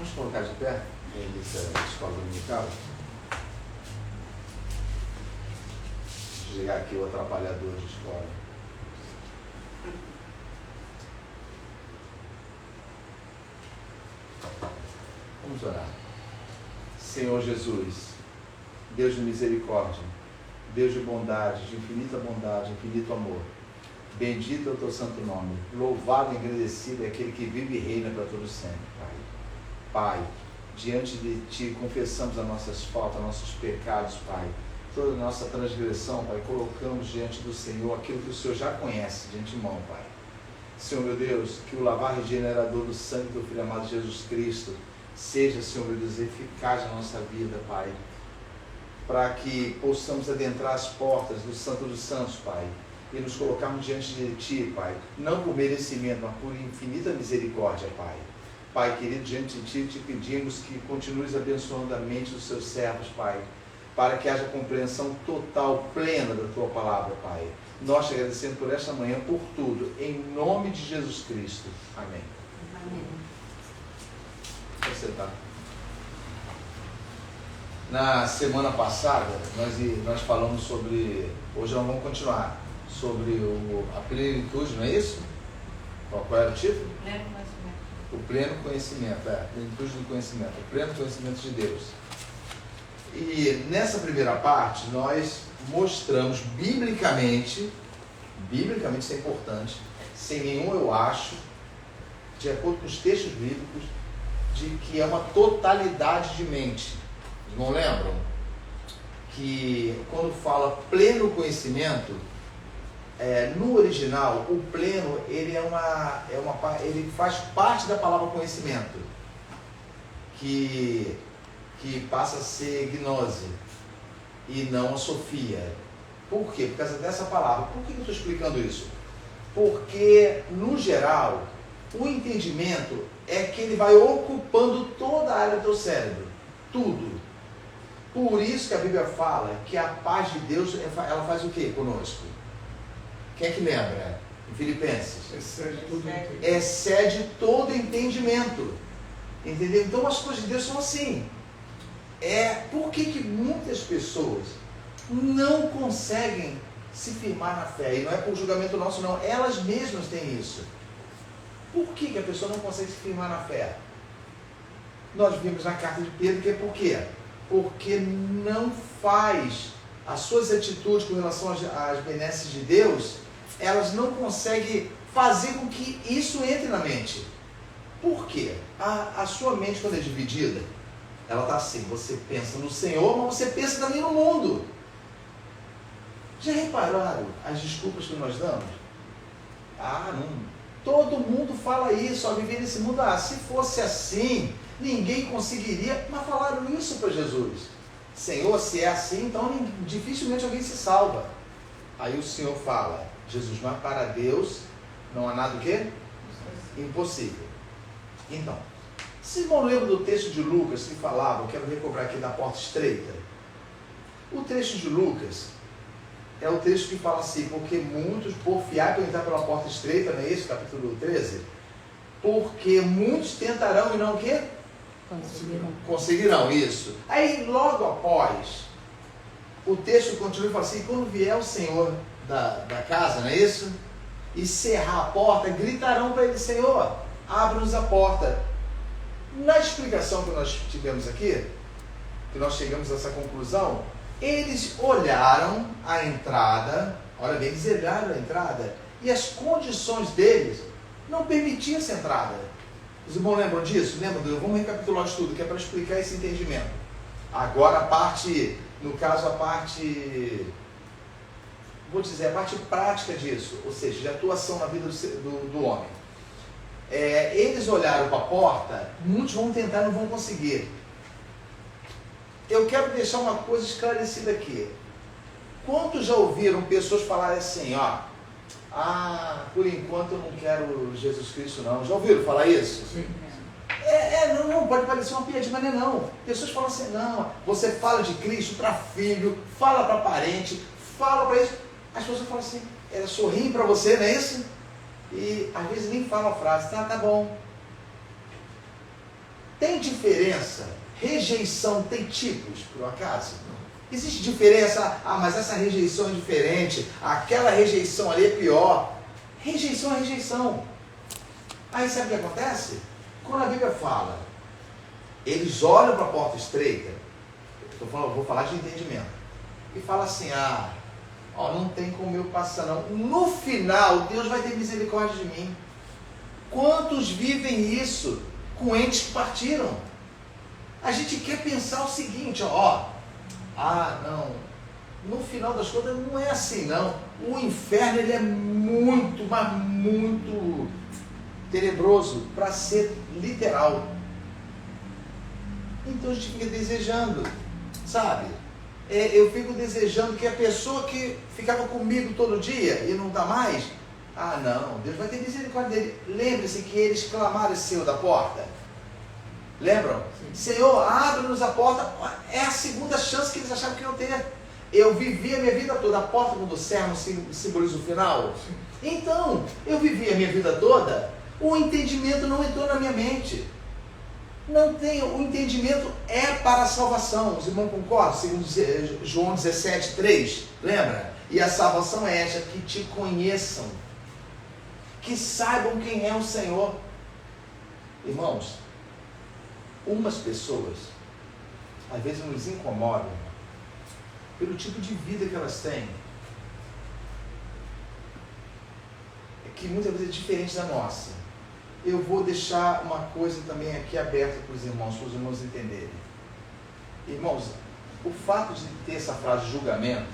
Vamos colocar de pé, essa escola dominical. Desligar aqui o atrapalhador de escola. Vamos orar. Senhor Jesus, Deus de misericórdia, Deus de bondade, de infinita bondade, infinito amor, bendito é o teu santo nome, louvado e agradecido é aquele que vive e reina para todo sempre, Pai. Pai, diante de Ti confessamos as nossas faltas, nossos pecados, Pai, toda a nossa transgressão, Pai, colocamos diante do Senhor aquilo que o Senhor já conhece de antemão, Pai. Senhor meu Deus, que o lavar regenerador do sangue do Filho amado Jesus Cristo seja, Senhor meu Deus, eficaz na nossa vida, Pai, para que possamos adentrar as portas do Santo dos Santos, Pai, e nos colocarmos diante de Ti, Pai, não por merecimento, mas por infinita misericórdia, Pai. Pai querido, diante de Ti, te pedimos que continues abençoando a mente dos seus servos, Pai, para que haja compreensão total, plena da Tua palavra, Pai. Nós te agradecemos por esta manhã, por tudo, em nome de Jesus Cristo. Amém. Amém. Você tá. Na semana passada, nós falamos sobre, hoje nós vamos continuar, sobre a plenitude, não é isso? Qual era o título? Pleno conhecimento. O pleno conhecimento, a plenitude do conhecimento, o pleno conhecimento de Deus. E nessa primeira parte, nós mostramos biblicamente isso é importante, sem nenhum eu acho, de acordo com os textos bíblicos, de que é uma totalidade de mente. Não lembram? Que quando fala pleno conhecimento, no original, o pleno ele ele faz parte da palavra conhecimento, que passa a ser gnose e não a sofia. Por quê? Por causa dessa palavra. Por que eu estou explicando isso? Porque, no geral, o entendimento é que ele vai ocupando toda a área do teu cérebro. Tudo. Por isso que a Bíblia fala que a paz de Deus, ela faz o quê conosco? Quem é que lembra? Em Filipenses. Excede todo entendimento. Entendeu? Então as coisas de Deus são assim. Por que muitas pessoas não conseguem se firmar na fé? E não é por julgamento nosso, não. Elas mesmas têm isso. Por que a pessoa não consegue se firmar na fé? Nós vimos na carta de Pedro que é por quê? Porque não faz as suas atitudes com relação às benesses de Deus, elas não conseguem fazer com que isso entre na mente. Por quê? A sua mente, quando é dividida, ela está assim, você pensa no Senhor, mas você pensa também no mundo. Já repararam as desculpas que nós damos? Não. Todo mundo fala isso, ao viver nesse mundo. Se fosse assim, ninguém conseguiria. Mas falaram isso para Jesus. Senhor, se é assim, então dificilmente alguém se salva. Aí o Senhor fala, Jesus, mas para Deus não há nada o quê? Impossível. Então, se não lembra do texto de Lucas que falava, eu quero recobrar aqui da porta estreita. O texto de Lucas é o texto que fala assim, porque muitos porfiar para entrar pela porta estreita, não é isso? Capítulo 13. Porque muitos tentarão e não o quê? Conseguirão, isso. Aí logo após, o texto continua e fala assim, quando vier o Senhor da casa, não é isso? E cerrar a porta, gritarão para ele, Senhor, abre-nos a porta. Na explicação que nós tivemos aqui, que nós chegamos a essa conclusão, eles olharam a entrada, olha bem, eles olharam a entrada, e as condições deles não permitiam essa entrada. Os irmãos lembram disso? Lembram? Vamos recapitular isso tudo, que é para explicar esse entendimento. Agora a parte, no caso a parte, vou dizer, a parte prática disso, ou seja, de atuação na vida do homem. Eles olharam para a porta, muitos vão tentar e não vão conseguir. Eu quero deixar uma coisa esclarecida aqui. Quantos já ouviram pessoas falarem assim, por enquanto eu não quero Jesus Cristo não. Já ouviram falar isso? Sim. Não pode parecer uma piadinha, mas não. Pessoas falam assim, não, você fala de Cristo para filho, fala para parente, fala para isso. As pessoas falam assim, elas sorriem para você, não é isso? E às vezes nem falam a frase, tá bom. Tem diferença? Rejeição tem tipos, por acaso? Existe diferença? Ah, mas essa rejeição é diferente, aquela rejeição ali é pior. Rejeição é rejeição. Aí sabe o que acontece? Quando a Bíblia fala, eles olham para a porta estreita, vou falar de entendimento, e fala assim, não tem como eu passar não. No final, Deus vai ter misericórdia de mim. Quantos vivem isso com entes que partiram? A gente quer pensar o seguinte, não, no final das contas não é assim não. O inferno ele é muito, mas muito tenebroso para ser literal. Então a gente fica desejando, sabe? Eu fico desejando que a pessoa que ficava comigo todo dia e não está mais, não, Deus vai ter misericórdia dele. Lembre-se que eles clamaram esse Senhor da porta. Lembram? Sim. Senhor, abre-nos a porta. É a segunda chance que eles achavam que iam ter. Eu vivi a minha vida toda. A porta do servo simboliza o final. Sim. Então, eu vivi a minha vida toda. O entendimento não entrou na minha mente. Não tem, o entendimento é para a salvação. Os irmãos concordam? Segundo João 17:3. Lembra? E a salvação é esta, que te conheçam. Que saibam quem é o Senhor. Irmãos, umas pessoas, às vezes nos incomodam pelo tipo de vida que elas têm, que muitas vezes é diferente da nossa. Eu vou deixar uma coisa também aqui aberta para os irmãos entenderem. Irmãos, o fato de ter essa frase julgamento,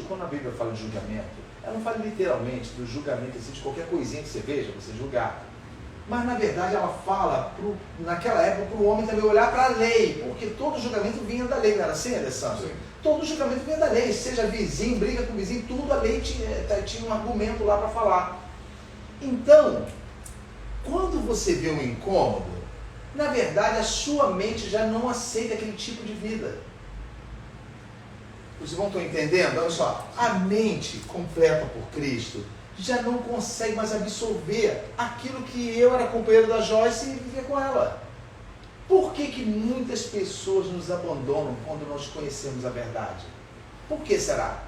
quando a Bíblia fala de julgamento, ela não fala literalmente do julgamento assim, de qualquer coisinha que você veja, você julgar. Mas na verdade ela fala, naquela época, para o homem também olhar para a lei, porque todo julgamento vinha da lei, não era assim, Alessandro? Sim. Todo julgamento vinha da lei, seja vizinho, briga com vizinho, tudo a lei tinha um argumento lá para falar. Então, quando você vê um incômodo, na verdade a sua mente já não aceita aquele tipo de vida. Os irmãos estão entendendo? Olha só, a mente completa por Cristo já não consegue mais absorver aquilo que eu era companheiro da Joyce e vivia com ela. Por que muitas pessoas nos abandonam quando nós conhecemos a verdade? Por que será?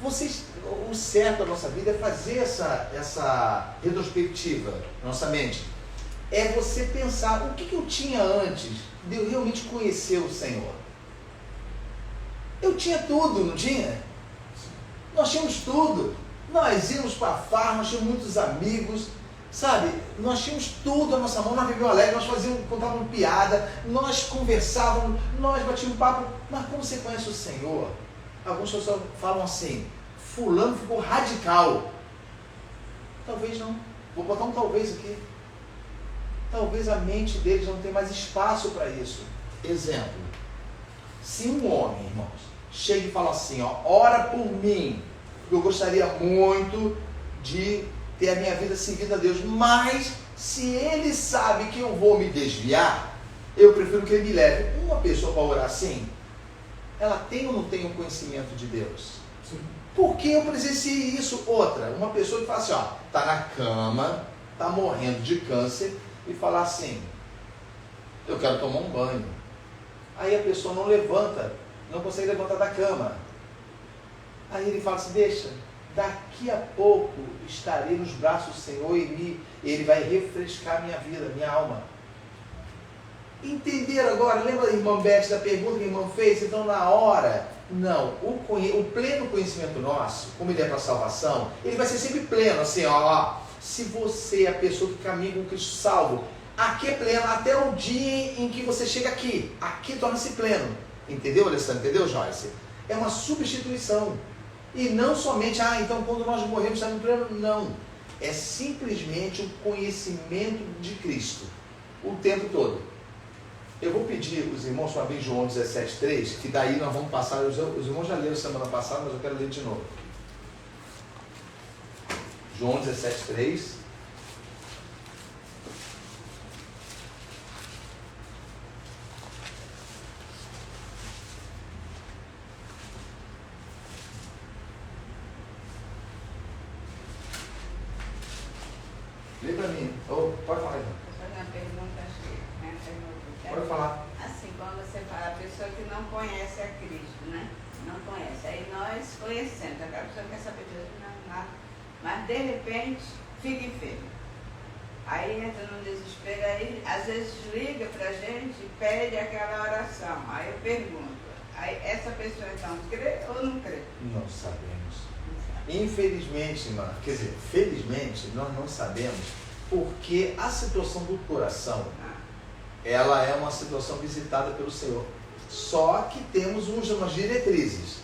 O certo da nossa vida é fazer essa retrospectiva na nossa mente. É você pensar, o que eu tinha antes de eu realmente conhecer o Senhor? Eu tinha tudo, não tinha? Nós tínhamos tudo. Nós íamos para a farra, nós tínhamos muitos amigos, sabe? Nós tínhamos tudo à nossa mão, nós vivíamos alegre, nós contávamos piada, nós conversávamos, nós batíamos papo. Mas quando você conhece o Senhor, algumas pessoas falam assim, fulano ficou radical. Talvez não. Vou botar um talvez aqui. Talvez a mente deles não tenha mais espaço para isso. Exemplo. Se um homem, irmãos, chega e fala assim, ora por mim, porque eu gostaria muito de ter a minha vida seguida a Deus, mas se ele sabe que eu vou me desviar, eu prefiro que ele me leve. Uma pessoa para orar assim, ela tem ou não tem o conhecimento de Deus? Sim. Porque eu presenciei isso. Outra, uma pessoa que fala assim, está na cama, está morrendo de câncer, e fala assim, eu quero tomar um banho. Aí a pessoa não levanta, não consegue levantar da cama. Aí ele fala assim, deixa, daqui a pouco estarei nos braços do Senhor e Ele vai refrescar minha vida, minha alma. Entenderam agora? Lembra, irmã Beth, da pergunta que a irmã fez? Então, na hora, não, o pleno conhecimento nosso, como ele é para a salvação, ele vai ser sempre pleno, assim, se você é a pessoa que caminha com Cristo salvo, aqui é pleno, até o dia em que você chega aqui torna-se pleno. Entendeu, Alessandro? Entendeu, Joyce? É uma substituição. E não somente, então quando nós morremos está no pleno. Não. É simplesmente o conhecimento de Cristo. O tempo todo. Eu vou pedir os irmãos para abrir João 17:3, que daí nós vamos passar, os irmãos já leram semana passada, mas eu quero ler de novo. João 17:3. Lê para mim. Pode falar. de repente fica enfermo. Aí entra no desespero, aí às vezes liga pra gente e pede aquela oração. Aí eu pergunto, aí essa pessoa então crê ou não crê? Não sabemos. Infelizmente, irmã, quer dizer, felizmente, nós não sabemos, porque a situação do coração, ela é uma situação visitada pelo Senhor. Só que temos umas diretrizes.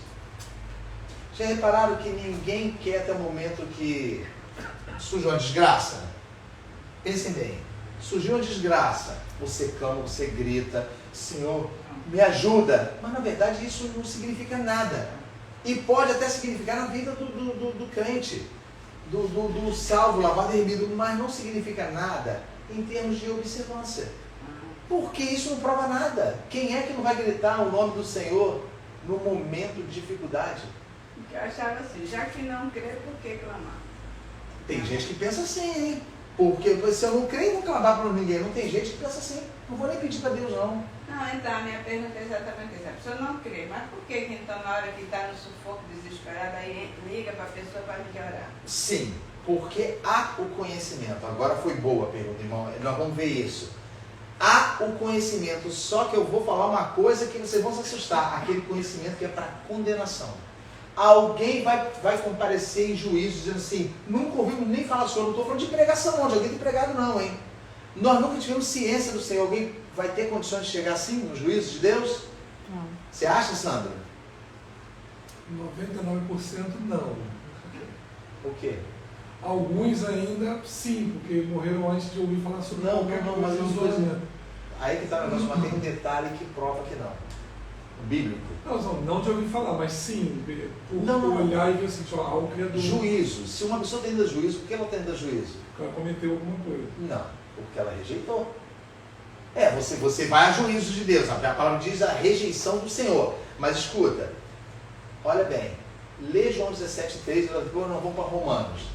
Já repararam que ninguém quer até o momento que surge uma desgraça? Pensem bem, surgiu uma desgraça, você clama, você grita, Senhor, me ajuda. Mas na verdade isso não significa nada. E pode até significar na vida do crente, do salvo, lavado e remido, mas não significa nada em termos de observância. Porque isso não prova nada. Quem é que não vai gritar o nome do Senhor no momento de dificuldade? Porque eu achava assim, já que não crê, por que clamar? Tem gente que pensa assim, hein? Porque se eu não creio, não clamar para ninguém. Não tem gente que pensa assim, não vou nem pedir para Deus não. Não, então a minha pergunta é exatamente essa. A pessoa não crê, mas por que então na hora que está no sufoco, desesperada, aí liga para a pessoa para me orar? Sim, porque há o conhecimento. Agora foi boa a pergunta, irmão. Nós vamos ver isso. Há o conhecimento, só que eu vou falar uma coisa que vocês vão se assustar. Aquele conhecimento que é para condenação. Alguém vai comparecer em juízo dizendo assim, nunca ouvimos nem falar sobre, não estou falando de pregação não, de alguém tem pregado não, hein? Nós nunca tivemos ciência do Senhor. Alguém vai ter condições de chegar assim no juízo de Deus? Não. Você acha, Sandra? 99% não. O quê? Alguns ainda sim, porque morreram antes de ouvir falar sobre qualquer coisa mas de eu isolamento. aí que está o negócio, mas tem um detalhe que prova que não. Bíblico. Não de ouvir falar, mas sim, por Não. olhar e ver assim, há o Criador. Juízo. Se uma pessoa tem ainda juízo, por que ela tem ainda juízo? Porque ela cometeu alguma coisa. Não, porque ela rejeitou. Você vai a juízo de Deus. A palavra diz a rejeição do Senhor. Mas escuta, olha bem, lê João 17,3 e depois nós vamos para Romanos.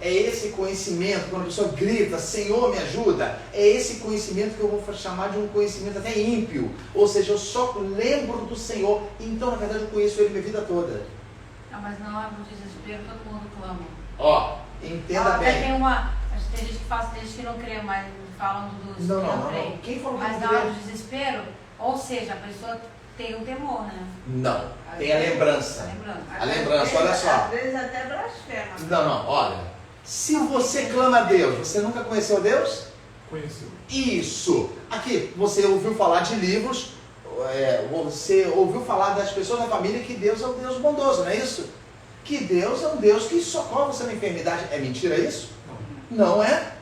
É esse conhecimento, quando a pessoa grita, Senhor me ajuda, é esse conhecimento que eu vou chamar de um conhecimento até ímpio. Ou seja, eu só lembro do Senhor, então na verdade eu conheço Ele minha vida toda. Não, mas na hora do desespero todo mundo clama. Ó, entenda Até bem. tem gente que fala, tem gente que não crê, mas falam dos Não, que não. creem. Quem falou que Mas não na hora crê? do desespero, ou seja, a pessoa tem um temor, né? Não, tem a lembrança. Lembrando. A lembrança, olha só. Às vezes até blasfema. Não, olha. Se você clama a Deus, você nunca conheceu Deus? Conheceu. Isso. Aqui, você ouviu falar de livros, você ouviu falar das pessoas da família que Deus é um Deus bondoso, não é isso? Que Deus é um Deus que socorre você na enfermidade. É mentira isso? Não é?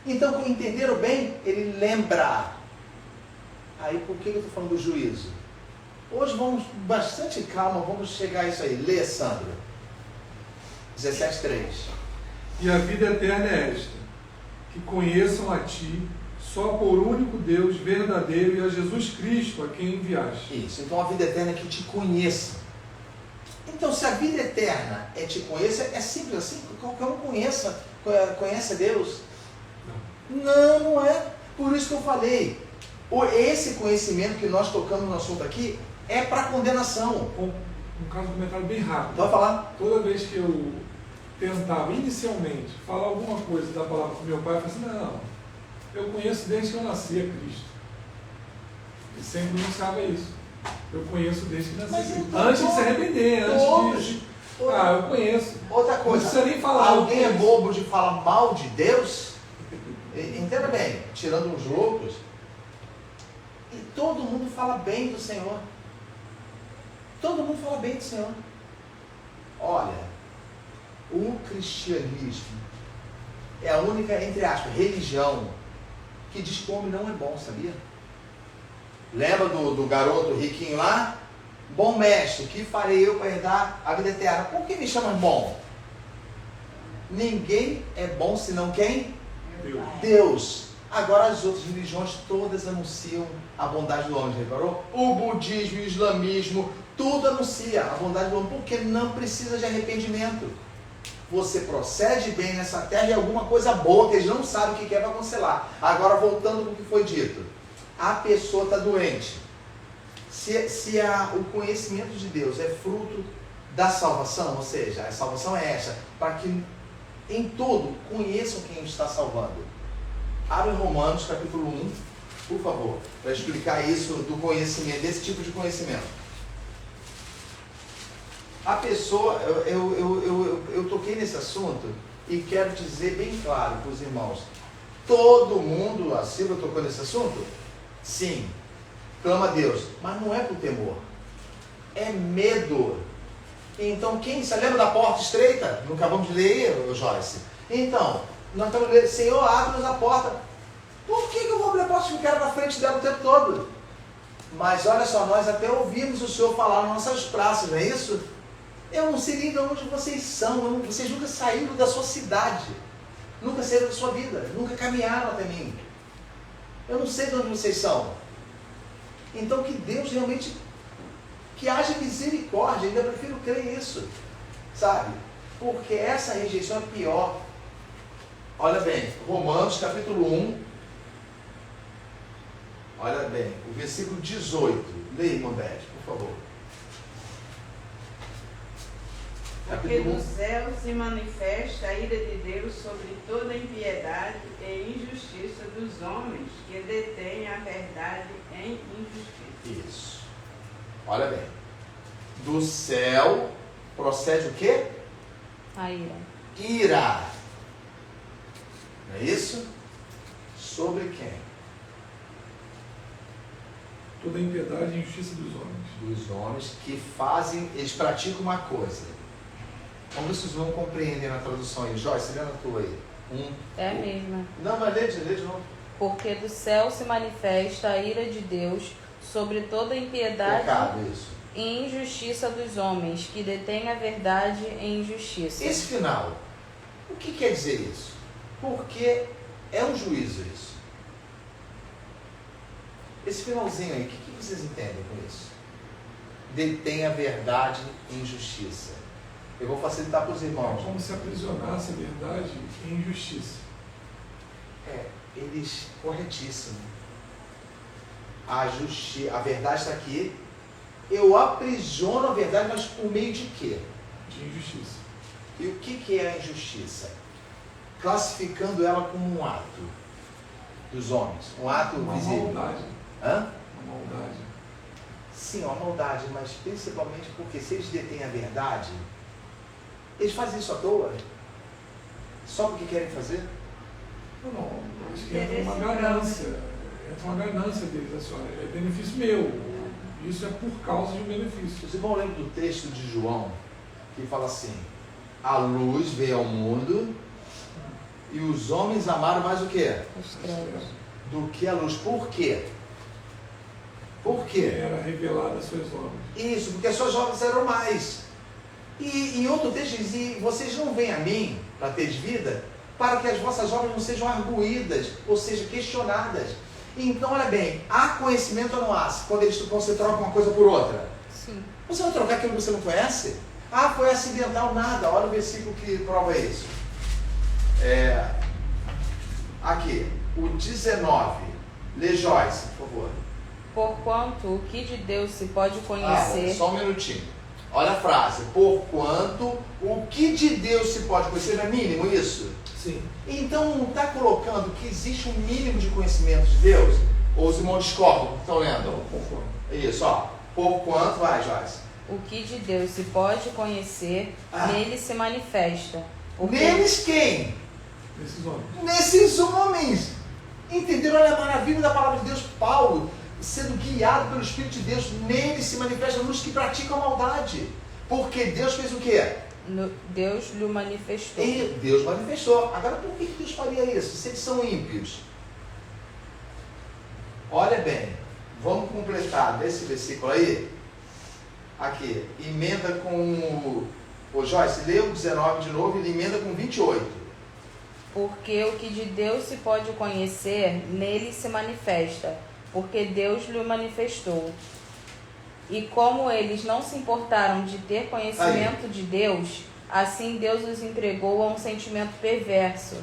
Então, entenderam bem? Ele lembra. Aí, por que eu estou falando do juízo? Hoje vamos, bastante calma, vamos chegar a isso aí. Lê, Sandro. 17,3. E a vida eterna é esta, que conheçam a Ti, só por único Deus verdadeiro, e a Jesus Cristo, a quem enviaste. Isso, então a vida eterna é que te conheça. Então, se a vida eterna é te conhecer, é simples assim, qualquer um conhece a Deus. Não é. Por isso que eu falei, esse conhecimento que nós tocamos no assunto aqui é para condenação. Um caso, um comentário bem rápido. Pode falar? Toda vez que eu tentava, inicialmente, falar alguma coisa da palavra com meu pai, eu falei assim, não, eu conheço desde que eu nasci a Cristo. E sempre anunciava isso. Eu conheço desde que nasci a Cristo. Então, antes de se arrepender, antes de... eu conheço. Outra coisa, não precisa nem falar. alguém é bobo de falar mal de Deus? Entenda bem, tirando os loucos, e todo mundo fala bem do Senhor. Todo mundo fala bem do Senhor. Olha, o cristianismo é a única, entre aspas, religião que diz que o homem não é bom, sabia? Lembra do garoto riquinho lá? Bom mestre, o que farei eu para herdar a vida eterna? Por que me chamam bom? Ninguém é bom senão quem? Deus. Agora as outras religiões todas anunciam a bondade do homem, reparou? O budismo, o islamismo, tudo anuncia a bondade do homem, porque não precisa de arrependimento. Você procede bem nessa terra e alguma coisa boa que eles não sabem o que é para cancelar. Agora voltando para o que foi dito, a pessoa está doente. Se o conhecimento de Deus é fruto da salvação, ou seja, a salvação é esta, para que em todo conheçam quem está salvando. Abre Romanos capítulo 1, por favor, para explicar isso do conhecimento, desse tipo de conhecimento. A pessoa, eu toquei nesse assunto e quero dizer bem claro para os irmãos, todo mundo, a Silvia tocou nesse assunto? Sim, clama a Deus, mas não é por temor, é medo. Então, você lembra da porta estreita? Não acabamos de ler, Joyce? Então, nós estamos lendo, Senhor, abre-nos a porta. Por que eu vou abrir a porta se eu quero na frente dela o tempo todo? Mas olha só, nós até ouvimos o Senhor falar nas nossas praças, não é isso? Eu não sei nem de onde vocês são, vocês nunca saíram da sua cidade, nunca saíram da sua vida, nunca caminharam até mim. Eu não sei de onde vocês são. Então, que Deus realmente... que haja misericórdia, ainda prefiro crer nisso, sabe? Porque essa rejeição é pior. Olha bem, Romanos capítulo 1, olha bem, o versículo 18, leia, irmão Beth, por favor. Porque do céu se manifesta a ira de Deus sobre toda impiedade e injustiça dos homens que detêm a verdade em injustiça. Isso. Olha bem, do céu procede o quê? A ira. Ira. Não é isso? Sobre quem? Toda a impiedade e injustiça dos homens. Dos homens que fazem, eles praticam uma coisa. Vamos ver se vocês vão compreender na tradução aí. Joyce, lê na tua aí. É a mesma. Não, mas lê de novo. Porque do céu se manifesta a ira de Deus sobre toda impiedade Pecado, isso. e injustiça dos homens, que detêm a verdade em injustiça. Esse final, o que quer dizer isso? Porque é um juízo isso. Esse finalzinho aí, o que vocês entendem com isso? Detém a verdade em injustiça. Eu vou facilitar para os irmãos. É como se aprisionasse a verdade em injustiça. Eles, corretíssimo. A verdade está aqui. Eu aprisiono a verdade, mas por meio de quê? De injustiça. E o que é a injustiça? Classificando ela como um ato dos homens. Um ato visível. Uma maldade. Hã? Uma maldade. Sim, uma maldade, mas principalmente porque se eles detêm a verdade, eles fazem isso à toa? Só porque querem fazer? Não. Acho que entra uma ganância. Entra uma ganância deles. Assim, é benefício meu. Isso é por causa de um benefício. Os irmãos lembram do texto de João, que fala assim: a luz veio ao mundo e os homens amaram mais o quê? As trevas. Do que a luz. Por quê? Por quê? Era revelada as suas obras. Isso, porque as suas obras eram mais. E em outro texto diz: e vocês não vêm a mim para ter vida, para que as vossas obras não sejam arguídas, ou seja, questionadas. Então, olha bem, há conhecimento ou não há? Quando você troca uma coisa por outra. Sim. Você vai trocar aquilo que você não conhece? Ah, foi acidental, nada. Olha o versículo que prova isso. Aqui, o 19. Lê, Joyce, por favor. Porquanto o que de Deus se pode conhecer... Só um minutinho. Olha a frase. Porquanto o que de Deus se pode conhecer, não é mínimo isso? Sim. Então não está colocando que existe um mínimo de conhecimento de Deus? Ou os irmãos discordam? Estão lendo? Não, concordo. Isso, ó. Porquanto, vai, Joyce. O que de Deus se pode conhecer, nele se manifesta. Porque... Neles quem? Nesses homens. Nesses homens. Entenderam? Olha a maravilha da palavra de Deus. Paulo, sendo guiado pelo Espírito de Deus, nele se manifesta nos que praticam a maldade. Porque Deus fez o quê? Deus lhe manifestou. E Deus manifestou. Agora, por que Deus faria isso? Se eles são ímpios. Olha bem, vamos completar desse versículo aí. Aqui, emenda com... Ô Joyce, lê o 19 de novo e emenda com 28. Porque o que de Deus se pode conhecer, nele se manifesta, porque Deus lhe manifestou. E como eles não se importaram de ter conhecimento de Deus, assim Deus os entregou a um sentimento perverso,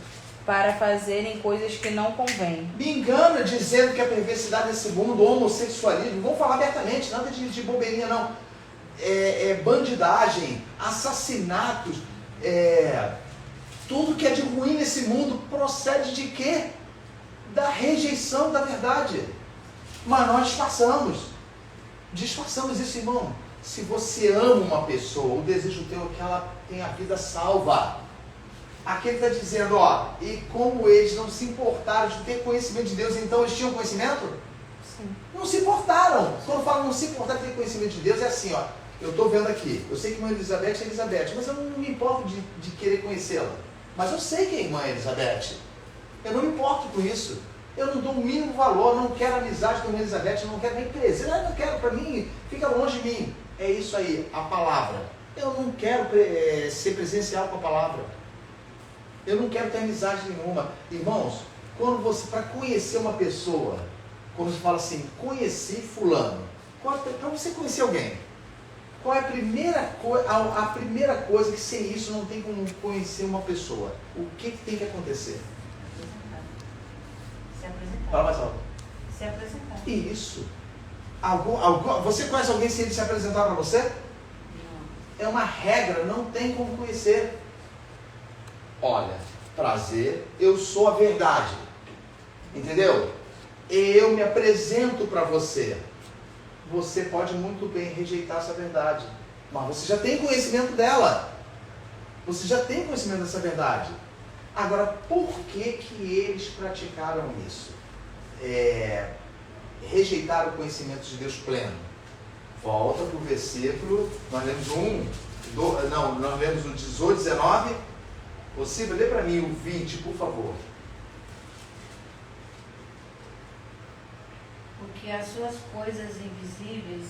para fazerem coisas que não convêm. Me engana dizendo que a perversidade desse mundo, o homossexualismo, vamos falar abertamente, nada de bobeirinha não. bandidagem, assassinatos, tudo que é de ruim nesse mundo procede de quê? Da rejeição da verdade. Mas nós disfarçamos isso, irmão. Se você ama uma pessoa, o desejo teu é que ela tenha a vida salva. Aqui ele está dizendo, e como eles não se importaram de ter conhecimento de Deus, então eles tinham conhecimento? Sim. Não se importaram. Quando eu falo não se importar de ter conhecimento de Deus, é assim, eu estou vendo aqui, eu sei que a irmã Elizabeth é Elizabeth, mas eu não me importo de querer conhecê-la. Mas eu sei que é a irmã Elizabeth. Eu não me importo com isso. Eu não dou o mínimo valor, não quero amizade com a irmã Elizabeth, eu não quero nem presença, eu não quero, para mim, fica longe de mim. É isso aí, a palavra. Eu não quero ser presencial com a palavra. Eu não quero ter amizade nenhuma. Irmãos, para conhecer uma pessoa, quando você fala assim, conheci fulano, para você conhecer alguém, qual é a primeira coisa que sem isso não tem como conhecer uma pessoa? O que tem que acontecer? Se apresentar. Fala mais alto. Se apresentar. Isso. Você conhece alguém sem ele se apresentar para você? Não. É uma regra, não tem como conhecer. Olha, prazer, eu sou a verdade. Entendeu? Eu me apresento para você. Você pode muito bem rejeitar essa verdade, mas você já tem conhecimento dela. Você já tem conhecimento dessa verdade. Agora, por que eles praticaram isso? Rejeitaram o conhecimento de Deus pleno. Volta para o versículo, nós lemos nós lemos o 18, 19. Possível, lê para mim o 20, por favor. Porque as suas coisas invisíveis,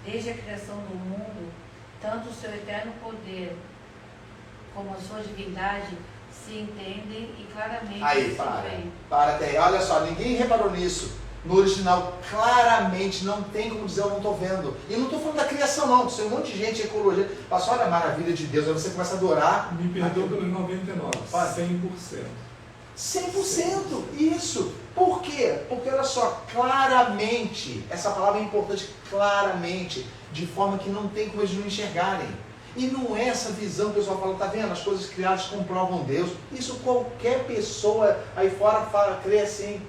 desde a criação do mundo, tanto o seu eterno poder como a sua divindade, se entendem e claramente Aí, se veem. para até aí. Olha só, ninguém reparou nisso. No original, claramente, não tem como dizer eu não estou vendo. E não estou falando da criação, não. Tem um monte de gente, ecologia. Passa, olha a maravilha de Deus. Aí você começa a adorar. Me perdoa pelos 99%. 100%. 100%. Isso. Por quê? Porque, olha só, claramente, essa palavra é importante, claramente, de forma que não tem como eles não enxergarem. E não é essa visão que o pessoal fala, tá vendo? As coisas criadas comprovam Deus. Isso qualquer pessoa aí fora crê assim.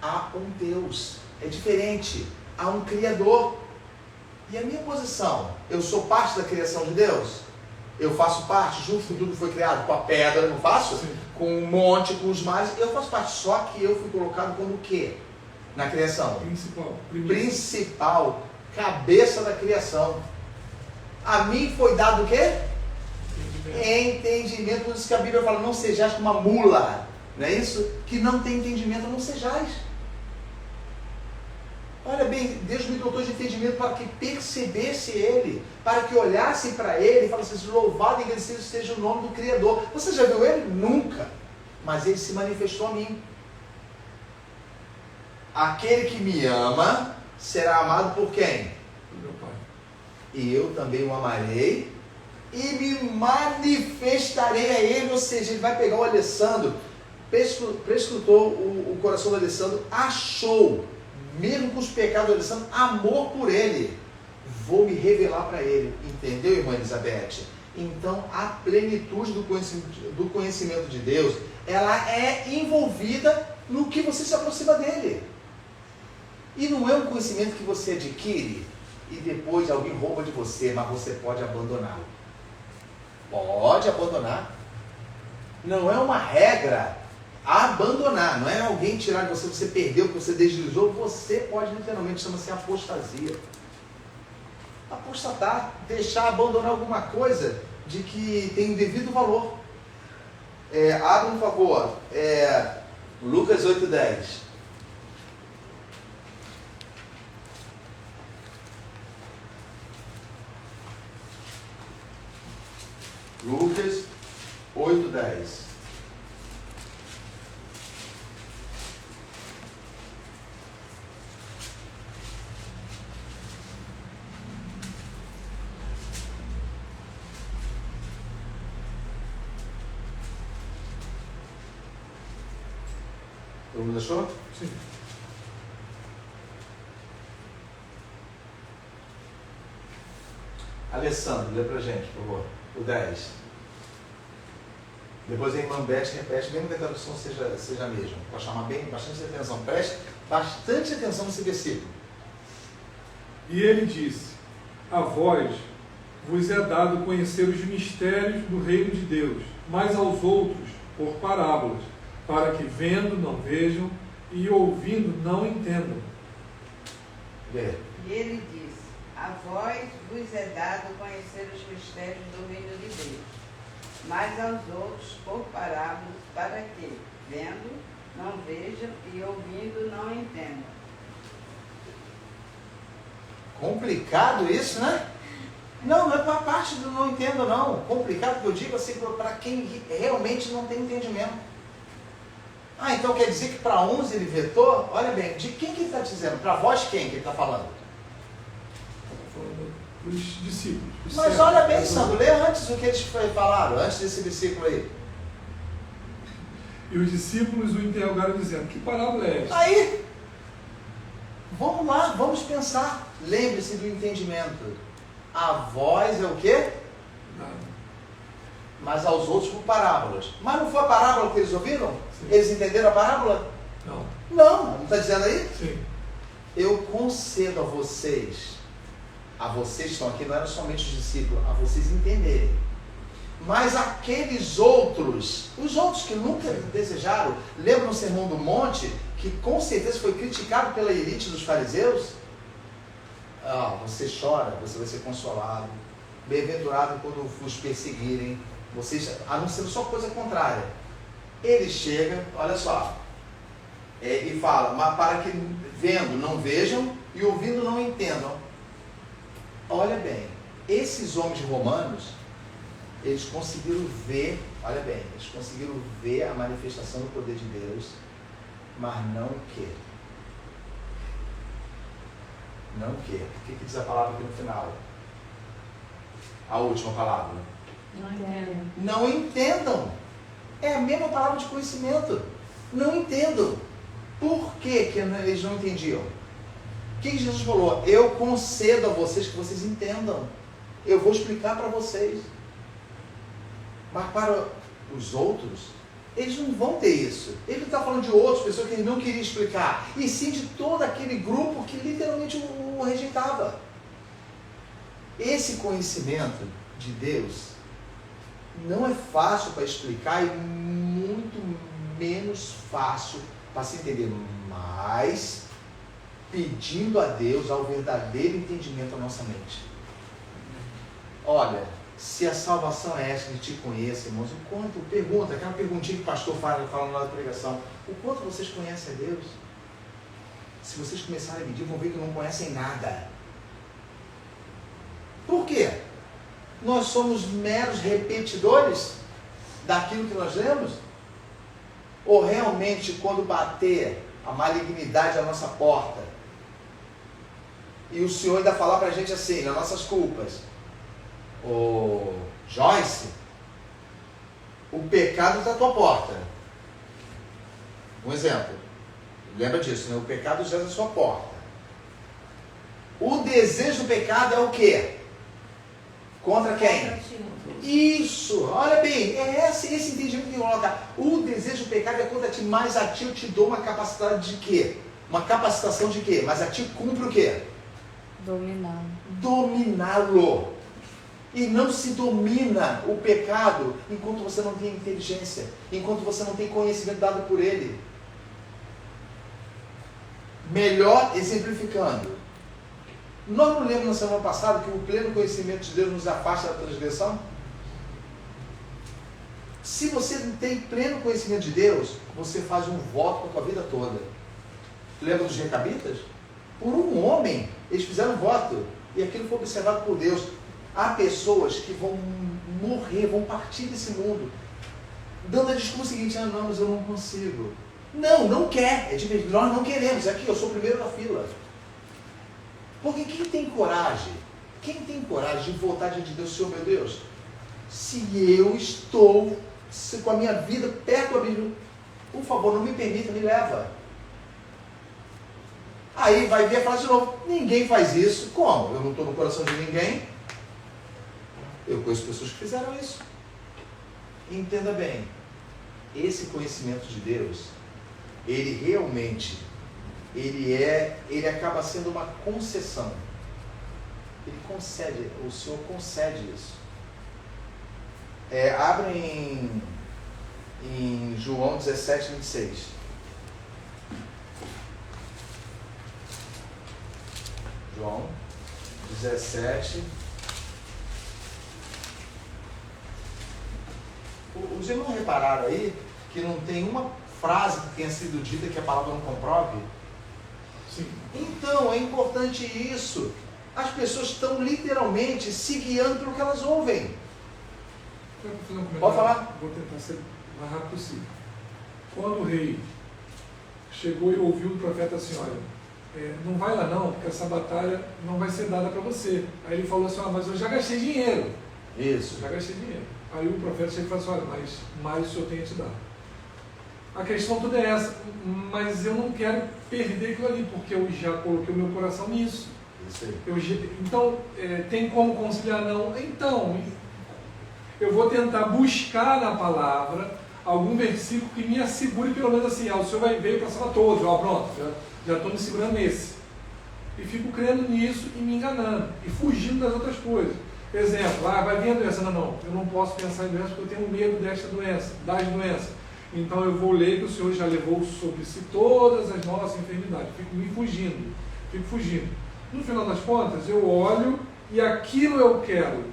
Há um Deus. É diferente. Há um Criador. E a minha posição? Eu sou parte da criação de Deus? Eu faço parte, junto com tudo que foi criado, com a pedra, não faço? Sim. Com o monte, com os mares, eu faço parte. Só que eu fui colocado como o quê? Na criação? Principal, cabeça da criação. A mim foi dado o quê? Entendimento. Por isso que a Bíblia fala, não sejais como uma mula. Não é isso? Que não tem entendimento, não sejais. Olha bem, Deus me dotou de entendimento para que percebesse Ele, para que olhasse para Ele e falasse assim, louvado e agradecido seja o nome do Criador. Você já viu Ele? Nunca. Mas Ele se manifestou a mim. Aquele que me ama será amado por quem? Por meu Pai. E eu também o amarei e me manifestarei a Ele. Ou seja, Ele vai pegar o Alessandro, prescrutou o coração do Alessandro, achou, mesmo com os pecados do Alessandro, amor por ele. Vou me revelar para ele. Entendeu, irmã Elizabeth? Então, a plenitude do conhecimento de Deus, ela é envolvida no que você se aproxima dele. E não é um conhecimento que você adquire e depois alguém rouba de você, mas você pode abandonar. Pode abandonar. Não é uma regra abandonar, não é alguém tirar de você, você perdeu, você deslizou, você pode literalmente, chama-se apostasia. Apostatar, deixar, abandonar alguma coisa de que tem um devido valor. Abra um favor, Lucas 8:10. Lucas 8:10. Todo mundo achou? Sim. Alessandro, lê pra gente, por favor. O 10. Depois a irmã Beth repete, mesmo que a tradução seja a mesma, para chamar bastante atenção. Preste bastante atenção nesse versículo. E ele disse: a vós vos é dado conhecer os mistérios do reino de Deus, mas aos outros por parábolas, para que vendo não vejam e ouvindo não entendam. Lê. E ele disse: a vós vos é dado conhecer os mistérios do reino de Deus, mas aos outros por parábolas, para que, vendo, não vejam e ouvindo não entendam. Complicado isso, né? Não é para a parte do não entendo, não. Complicado que eu digo assim, para quem realmente não tem entendimento. Ah, então quer dizer que para uns ele vetou? Olha bem, de quem que ele está dizendo? Para vós quem que ele está falando? Os discípulos. Mas olha bem, Sandro, lê antes o que eles falaram, antes desse versículo aí. E os discípulos o interrogaram dizendo: que parábola é esta? Aí, vamos lá, vamos pensar. Lembre-se do entendimento. A vós é o quê? Nada. Mas aos outros por parábolas. Mas não foi a parábola que eles ouviram? Sim. Eles entenderam a parábola? Não. Não está dizendo aí? Sim. Eu concedo a vocês que estão aqui, não eram somente os discípulos, a vocês entenderem. Mas aqueles outros, os outros que nunca desejaram, lembra no Sermão do Monte, que com certeza foi criticado pela elite dos fariseus? Ah, você chora, você vai ser consolado. Bem-aventurado quando vos perseguirem, vocês anunciando só coisa contrária. Ele chega, olha só, e fala, mas para que vendo não vejam e ouvindo não entendam. Olha bem, esses homens romanos, eles conseguiram ver, olha bem, eles conseguiram ver a manifestação do poder de Deus, mas não o quê? Não o quê? O que diz a palavra aqui no final? A última palavra. Não entendo. Não entendam. É a mesma palavra de conhecimento. Não entendam. Por que eles não entendiam? O que Jesus falou? Eu concedo a vocês que vocês entendam. Eu vou explicar para vocês. Mas para os outros, eles não vão ter isso. Ele está falando de outras pessoas que ele não queria explicar. E sim de todo aquele grupo que literalmente o rejeitava. Esse conhecimento de Deus não é fácil para explicar e muito menos fácil para se entender. Mas pedindo a Deus ao verdadeiro entendimento da nossa mente. Olha, se a salvação é essa, que te conheça, irmãos, o quanto, pergunta, aquela perguntinha que o pastor fala lá na pregação, o quanto vocês conhecem a Deus? Se vocês começarem a medir, vão ver que não conhecem nada. Por quê? Nós somos meros repetidores daquilo que nós lemos? Ou realmente, quando bater a malignidade à nossa porta, e o Senhor ainda falar para a gente assim, nas nossas culpas, ô Joyce, o pecado está à tua porta. Um exemplo, lembra disso, né? O pecado já está à sua porta. O desejo do pecado é o quê? Contra quem? Isso, olha bem, é esse entendimento que coloca. O desejo do pecado é contra ti, mas a ti eu te dou uma capacidade de quê? Uma capacitação de quê? Mas a ti cumpre o quê? Dominá-lo. Dominá-lo. E não se domina o pecado enquanto você não tem inteligência, enquanto você não tem conhecimento dado por ele. Melhor exemplificando. Nós não lemos na semana passada que o pleno conhecimento de Deus nos afasta da transgressão? Se você não tem pleno conhecimento de Deus, você faz um voto com a tua vida toda. Lembra dos recabitas? Por um homem, eles fizeram um voto. E aquilo foi observado por Deus. Há pessoas que vão morrer, vão partir desse mundo, dando a desculpa seguinte: ah, não, mas eu não consigo. Não, não quer. É diferente. Nós não queremos. Aqui, eu sou o primeiro da fila. Porque quem tem coragem de voltar diante de Deus, Senhor meu Deus, se eu estou com a minha vida perto do abismo, por favor, não me permita, me leva. Aí vai vir a frase de novo: ninguém faz isso. Como? Eu não estou no coração de ninguém. Eu conheço pessoas que fizeram isso. Entenda bem, esse conhecimento de Deus, ele realmente, ele acaba sendo uma concessão. Ele concede, o Senhor concede isso. Abrem em João 17, 26. João 17. Os irmãos repararam aí que não tem uma frase que tenha sido dita que a palavra não comprove? Sim. Então, é importante isso. As pessoas estão literalmente se guiando pelo que elas ouvem. Eu vou fazer um comentário. Pode falar. Vou tentar ser o mais rápido possível. Quando o rei chegou e ouviu o profeta assim, olha, não vai lá não, porque essa batalha não vai ser dada para você. Aí ele falou assim, mas eu já gastei dinheiro. Isso. Já gastei dinheiro. Aí o profeta chega e fala assim, olha, mas mais o Senhor tem a te dar. A questão toda é essa, mas eu não quero perder aquilo ali, porque eu já coloquei o meu coração nisso. Isso aí. Então, tem como conciliar? Não. Então, eu vou tentar buscar na palavra algum versículo que me assegure pelo menos assim, o Senhor vai ver para salvar todos, pronto, já estou me segurando nesse. E fico crendo nisso e me enganando, e fugindo das outras coisas. Exemplo, vai vir a doença. Não, eu não posso pensar em doença porque eu tenho medo desta doença, das doenças. Então eu vou ler que o Senhor já levou sobre si todas as nossas enfermidades. Fico fugindo. No final das contas, eu olho e aquilo eu quero.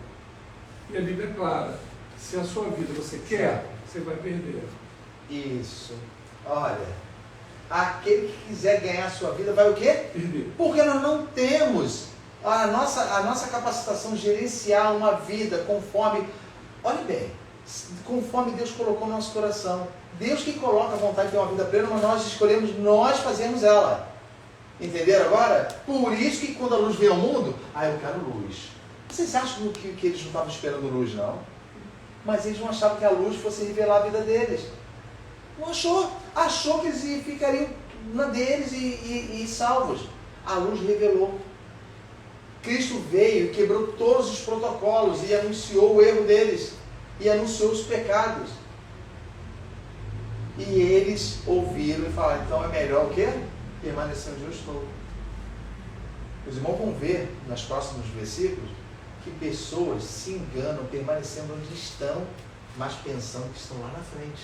E a Bíblia é clara. Se a sua vida você quer, você vai perder. Isso. Olha, aquele que quiser ganhar a sua vida vai o quê? Perder. Porque nós não temos a nossa capacitação de gerenciar uma vida conforme, olhe bem, conforme Deus colocou no nosso coração. Deus que coloca a vontade de ter uma vida plena, mas nós escolhemos, nós fazemos ela. Entenderam agora? Por isso que quando a luz veio ao mundo, eu quero luz. Vocês acham que eles não estavam esperando luz, não? Mas eles não achavam que a luz fosse revelar a vida deles. Não achou. Achou que eles ficariam na deles e salvos. A luz revelou. Cristo veio, quebrou todos os protocolos e anunciou o erro deles. E anunciou os pecados. E eles ouviram e falaram, então é melhor o quê? Permanecer onde eu estou. Os irmãos vão ver, nos próximos versículos, que pessoas se enganam permanecendo onde estão, mas pensando que estão lá na frente.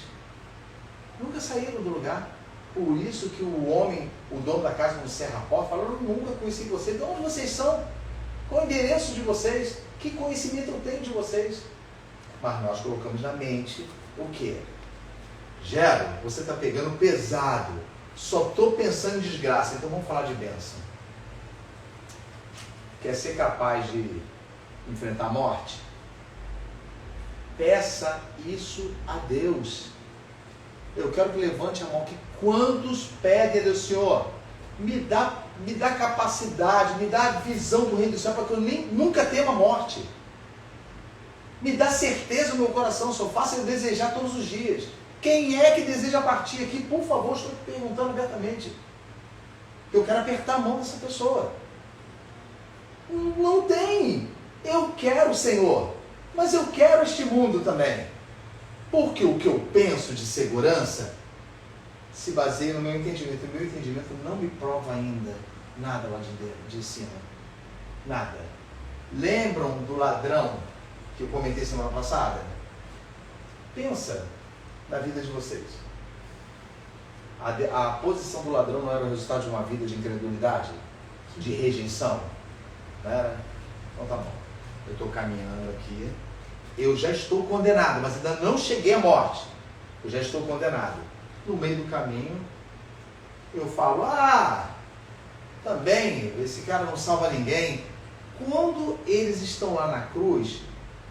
Nunca saíram do lugar. Por isso que o homem, o dono da casa, no cerra a porta, falou, eu nunca conheci vocês. De onde vocês são? Qual o endereço de vocês? Que conhecimento eu tenho de vocês? Mas nós colocamos na mente o quê? Gero, você está pegando pesado. Só estou pensando em desgraça. Então vamos falar de bênção. Quer ser capaz de enfrentar a morte? Peça isso a Deus. Eu quero que levante a mão aqui. Quantos pedem a Deus, Senhor? Me dá capacidade, me dá visão do reino do céu para que eu nunca tema a morte. Me dá certeza no meu coração, Senhor. Faça eu desejar todos os dias. Quem é que deseja partir aqui? Por favor, estou te perguntando abertamente. Eu quero apertar a mão dessa pessoa. Não tem. Eu quero, Senhor. Mas eu quero este mundo também. Porque o que eu penso de segurança se baseia no meu entendimento. O meu entendimento não me prova ainda nada lá de cima. Nada. Lembram do ladrão que eu comentei semana passada? Pensa na vida de vocês. A posição do ladrão não era o resultado de uma vida de incredulidade? De rejeição? Não era? Então tá bom. Eu estou caminhando aqui. Eu já estou condenado, mas ainda não cheguei à morte. Eu já estou condenado. No meio do caminho, eu falo, também, esse cara não salva ninguém. Quando eles estão lá na cruz,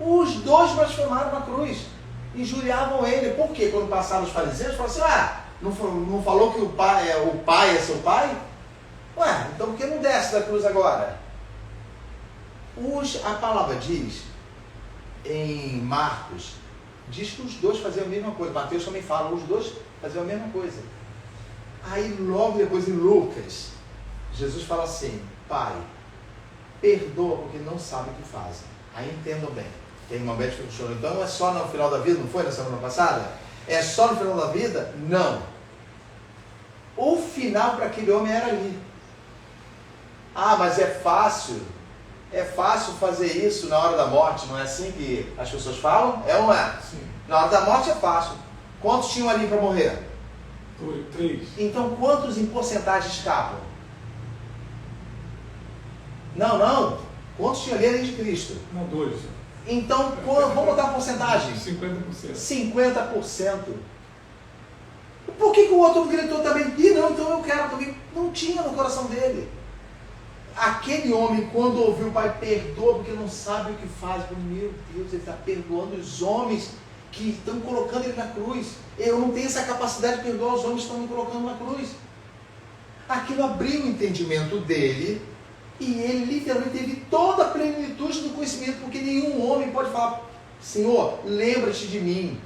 os dois blasfemaram na cruz. Injuriavam ele. Por quê? Quando passaram os fariseus, falaram assim, não falou que o pai é seu pai? Ué, então por que não desce da cruz agora? A palavra diz, em Marcos, diz que os dois faziam a mesma coisa. Mateus também fala, os dois faziam a mesma coisa. Aí logo depois em Lucas, Jesus fala assim, Pai, perdoa porque não sabem o que fazem. Aí entendam bem. Tem uma médica que chorou. Então é só no final da vida, não foi na semana passada? É só no final da vida? Não. O final para aquele homem era ali. Ah, mas é fácil fazer isso na hora da morte, não é assim que as pessoas falam? É ou não é? Sim. Na hora da morte é fácil. Quantos tinham ali para morrer? 3. Então quantos em porcentagem escapam? Não. Quantos tinham ali além de Cristo? Não, 2. Então, vamos botar uma porcentagem? 50%. 50%. Por que o outro gritou também? Ih, não, então eu quero também. Não tinha no coração dele. Aquele homem, quando ouviu o pai, perdoa, porque não sabe o que faz. Meu Deus, ele está perdoando os homens que estão colocando ele na cruz. Eu não tenho essa capacidade de perdoar os homens que estão me colocando na cruz. Aquilo abriu o entendimento dele e ele literalmente teve toda a plenitude do conhecimento, porque nenhum homem pode falar: Senhor, lembra-te de mim.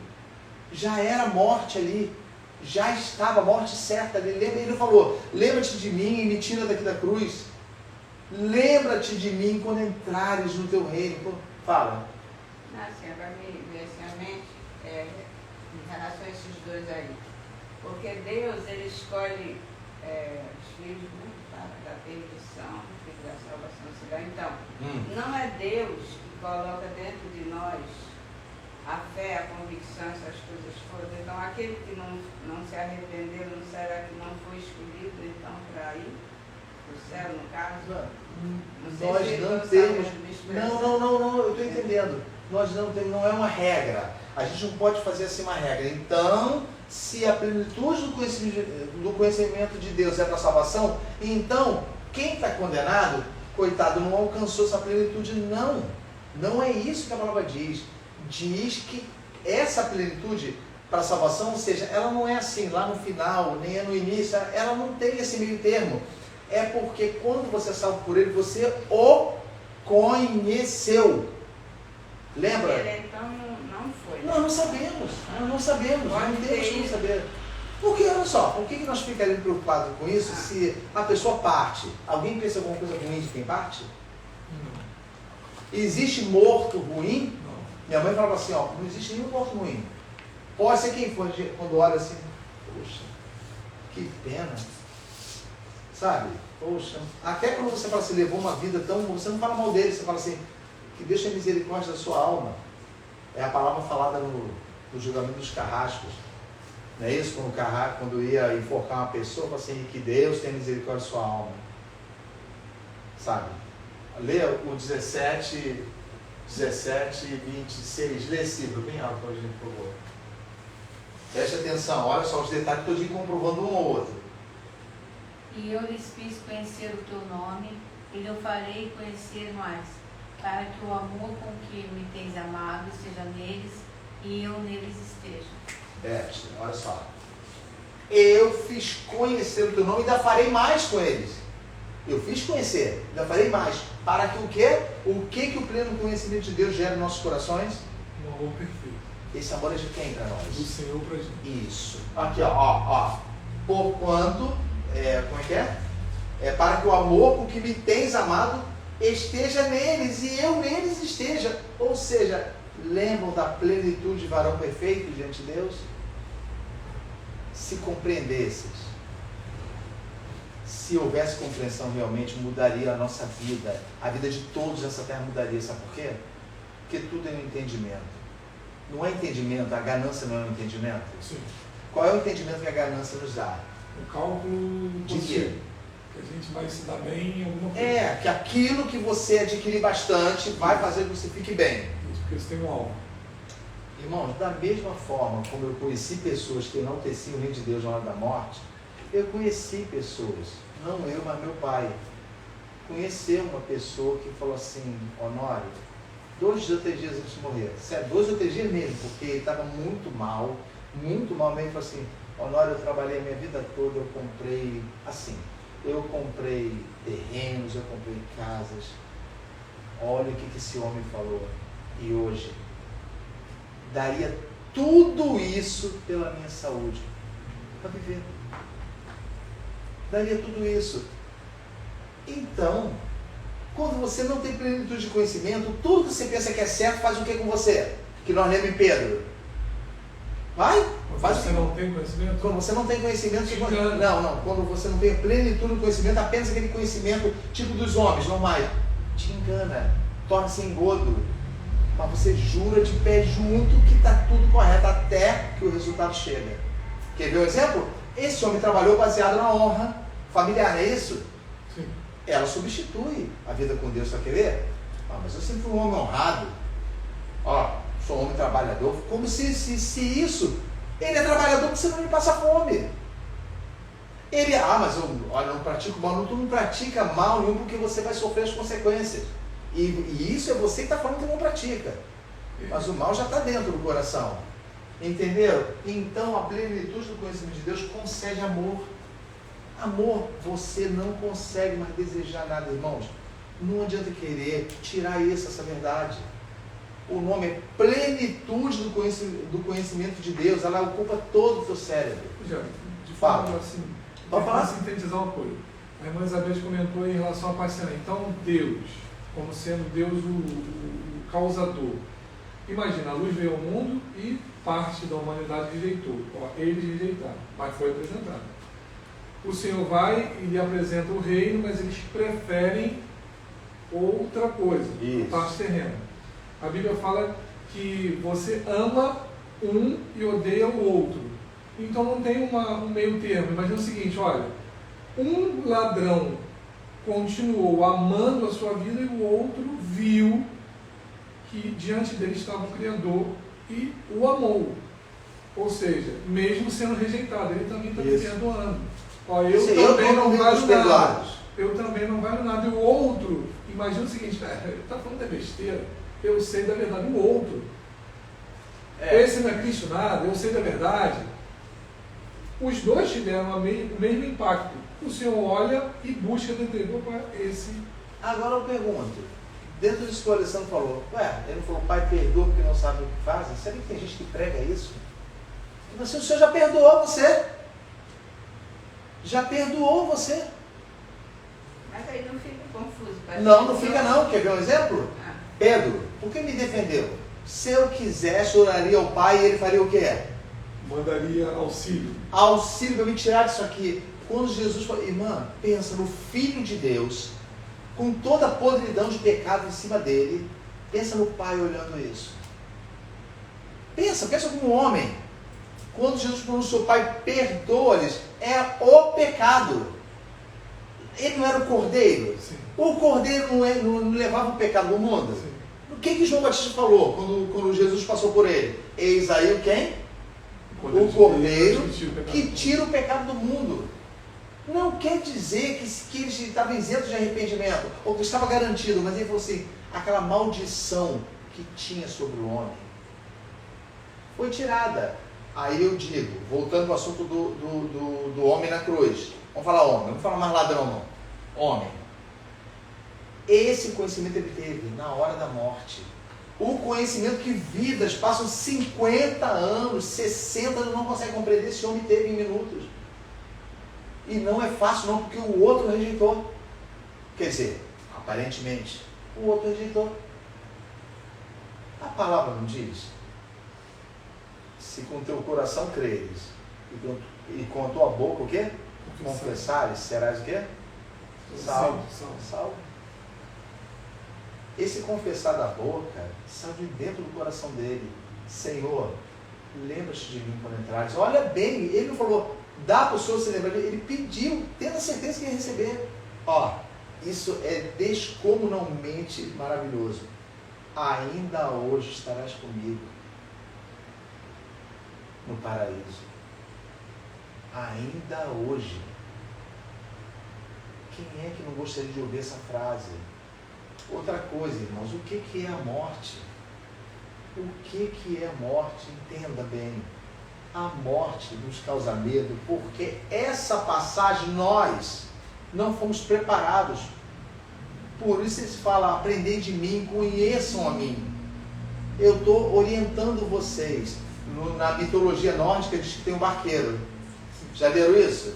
Já era morte ali, já estava a morte certa ali. Ele falou: lembra-te de mim e me tira daqui da cruz. Lembra-te de mim quando entrares no teu reino. Fala. Não, assim, agora me veio assim a mente em relação a esses dois aí. Porque Deus, ele escolhe os filhos, né, da perdição, da salvação. Então, não é Deus que coloca dentro de nós a fé, a convicção, essas coisas todas. Então, aquele que não se arrependeu, não será que não foi escolhido, então, para ir para o céu, no caso? Nós não temos. Não, eu estou entendendo. Nós não temos, não é uma regra. A gente não pode fazer assim uma regra. Então, se a plenitude do conhecimento de Deus é para a salvação, então quem está condenado, coitado, não alcançou essa plenitude. Não é isso que a palavra diz. Diz que essa plenitude para a salvação, ou seja, ela não é assim lá no final, nem é no início, ela não tem esse meio termo. É porque quando você é salvo por ele, você o conheceu. Lembra? Ele então não foi. Nós não sabemos. Não temos como saber. Porque, olha só, por que nós ficaríamos preocupados com isso se a pessoa parte? Alguém pensa alguma coisa ruim de quem parte? Não. Existe morto ruim? Não. Minha mãe falava assim, ó, não existe nenhum morto ruim. Pode ser quem for, quando olha assim, poxa, que pena. Sabe? Poxa, até quando você fala assim, levou uma vida tão... Você não fala mal dele, você fala assim, que Deus tenha misericórdia da sua alma. É a palavra falada no julgamento dos carrascos. Não é isso? Quando ia enforcar uma pessoa, fala assim, que Deus tenha misericórdia da sua alma. Sabe? Lê o 17 e 26. Lê esse livro bem alto, por favor. Preste atenção, olha só os detalhes, estou comprovando um ou outro. E eu lhes fiz conhecer o teu nome, e eu farei conhecer mais, para que o amor com que me tens amado esteja neles, e eu neles esteja. Olha só. Eu fiz conhecer o teu nome e ainda farei mais com eles. Eu fiz conhecer, ainda farei mais. Para que o quê? O que o pleno conhecimento de Deus gera em nossos corações? Um amor perfeito. Esse amor é de quem para nós? Do Senhor para a gente. Isso. Aqui, ó. Porquanto, como é que é? É para que o amor com que me tens amado esteja neles e eu neles esteja. Ou seja, lembram da plenitude de varão perfeito diante de Deus? Se compreendesses, se houvesse compreensão realmente, mudaria a nossa vida. A vida de todos nessa terra mudaria. Sabe por quê? Porque tudo é um entendimento. Não é entendimento, a ganância não é um entendimento? Sim. Qual é o entendimento que a ganância nos dá? O cálculo De quê? Que a gente vai se dar bem em alguma coisa. Que aquilo que você adquirir bastante vai fazer que você fique bem. Isso, porque você tem um alvo. Irmãos, da mesma forma como eu conheci pessoas que enalteciam o reino de Deus na hora da morte, eu conheci pessoas, não eu, mas meu pai, conheceu uma pessoa que falou assim, Honório, 2 ou 3 dias antes de morrer, 2 ou 3 dias mesmo, porque ele estava muito mal mesmo, falou assim, Honório, eu trabalhei a minha vida toda, eu comprei terrenos, eu comprei casas, olha o que esse homem falou, e hoje, daria tudo isso pela minha saúde, para viver. Daria tudo isso. Então, Quando você não tem plenitude de conhecimento, tudo que você pensa que é certo faz o que com você? Que nós lemos em Pedro. Vai? Faz Você não tem conhecimento? Quando você não tem conhecimento, Te engana. não. Quando você não tem plenitude do conhecimento, apenas aquele conhecimento tipo dos homens, normais, te engana, torna-se engodo. Mas você jura de pé junto que está tudo correto até que o resultado chega. Quer ver um exemplo? Esse homem trabalhou baseado na honra familiar, não é isso? Sim. Ela substitui a vida com Deus, para querer? Mas eu sempre fui um homem honrado. Sou um homem trabalhador. Como se isso, ele é trabalhador porque você não me passa fome. Ele, mas eu não pratico mal. Não, tu não pratica mal nenhum porque você vai sofrer as consequências. E isso é você que está falando que não pratica. Mas o mal já está dentro do coração. Entendeu? Então a plenitude do conhecimento de Deus concede amor. Amor, você não consegue mais desejar nada, irmãos. Não adianta querer tirar essa verdade. O nome é plenitude do conhecimento de Deus. Ela ocupa todo o seu cérebro. De forma assim, para sintetizar uma coisa. A irmã Isabel comentou em relação à parcela. Então Deus, como sendo Deus o causador. Imagina, a luz veio ao mundo e parte da humanidade rejeitou. Eles rejeitaram, mas foi apresentado. O Senhor vai e lhe apresenta o reino, mas eles preferem outra coisa, a parte terrena. A Bíblia fala que você ama um e odeia o outro. Então não tem um meio termo. Imagina o seguinte, olha, um ladrão continuou amando a sua vida e o outro viu que diante dele estava o Criador e o amou. Ou seja, mesmo sendo rejeitado, ele também está me perdoando. Eu também não valho nada. Eu também não valho nada. E o outro, imagina o seguinte, ele está falando de besteira. Eu sei da verdade. O outro, esse não é Cristo nada, eu sei da verdade. Os dois tiveram o mesmo impacto. O Senhor olha e busca deter para esse. Agora eu pergunto, dentro disso que o Alessandro falou, ele não falou, Pai, perdoa porque não sabe o que fazem? Será que tem gente que prega isso? O Senhor já perdoou você. Já perdoou você. Mas aí não fica confuso. Não fica não. Quer ver um exemplo? Pedro, por que me defendeu? Se eu quisesse, oraria ao Pai e ele faria o quê? Mandaria auxílio. Auxílio para me tirar disso aqui. Quando Jesus falou, irmã, pensa no Filho de Deus, com toda a podridão de pecado em cima dele, pensa no Pai olhando isso. Pensa como um homem. Quando Jesus pronunciou, Pai, perdoa-lhes, é o pecado. Ele não era o Cordeiro? Sim. O Cordeiro não levava o pecado do mundo? Sim. O que João Batista falou quando Jesus passou por ele? Eis aí quem? O Cordeiro que tira o pecado do mundo. Não quer dizer que eles estavam isentos de arrependimento, ou que estava garantido, mas ele falou assim, aquela maldição que tinha sobre o homem foi tirada. Aí eu digo, voltando ao assunto do homem na cruz, vamos falar homem, não vamos falar mais ladrão não, homem. Esse conhecimento ele teve na hora da morte. O conhecimento que vidas passam 50 anos, 60 anos, não consegue compreender, esse homem teve em minutos. E não é fácil não, porque o outro rejeitou. Quer dizer, aparentemente, o outro rejeitou. A palavra não diz? Se com teu coração creres e com a tua boca o quê? Confessares, serás o quê? Salvo. Salvo. Esse confessar da boca sai de dentro do coração dele. Senhor, lembra-te de mim quando entrares. Olha bem, ele não falou, dá para o Senhor se lembrar. Ele pediu, tendo a certeza que ia receber. Isso é descomunalmente maravilhoso. Ainda hoje estarás comigo no paraíso. Ainda hoje. Quem é que não gostaria de ouvir essa frase? Outra coisa, irmãos, o que é a morte? O que é a morte? Entenda bem. A morte nos causa medo, porque essa passagem nós não fomos preparados. Por isso eles falam, aprendei de mim, conheçam a mim. Eu estou orientando vocês. Na mitologia nórdica diz que tem um barqueiro. Já leram isso?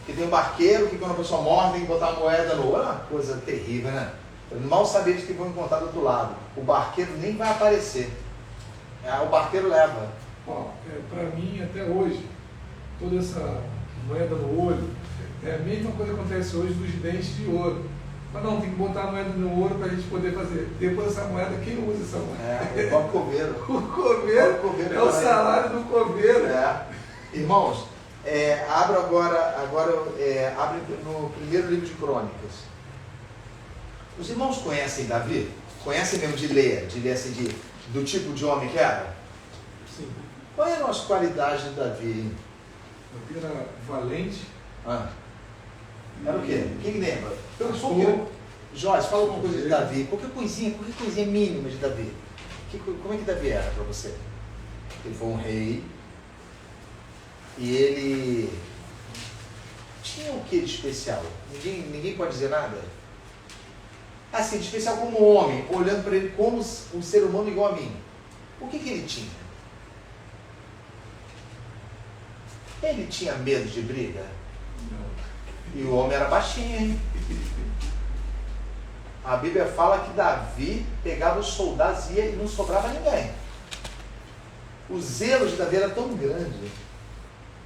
Que tem um barqueiro que quando a pessoa morre tem que botar uma moeda no... É uma coisa terrível, né? Mal saber de que vão encontrar do outro lado. O barqueiro nem vai aparecer. O barqueiro leva. Para mim, até hoje, toda essa moeda no olho, é a mesma coisa que acontece hoje dos dentes de ouro. Mas não, tem que botar a moeda no ouro para a gente poder fazer. Depois dessa moeda, quem usa essa moeda? O próprio coveiro. O coveiro é o salário do coveiro. Irmãos, abre no primeiro livro de Crônicas. Os irmãos conhecem Davi? Conhecem mesmo de ler assim, do tipo de homem que era? Sim. Quais eram as qualidades de Davi? Davi era valente. Era o quê? Quem lembra? Joyce, fala alguma coisa de Davi. Qualquer coisinha mínima de Davi. Como é que Davi era para você? Ele foi um rei. E ele tinha o que de especial? Ninguém pode dizer nada? Assim, de especial como homem, olhando para ele como um ser humano igual a mim. O que ele tinha? Ele tinha medo de briga? Não. E o homem era baixinho, hein? A Bíblia fala que Davi pegava os soldados e não sobrava ninguém. O zelo de Davi era tão grande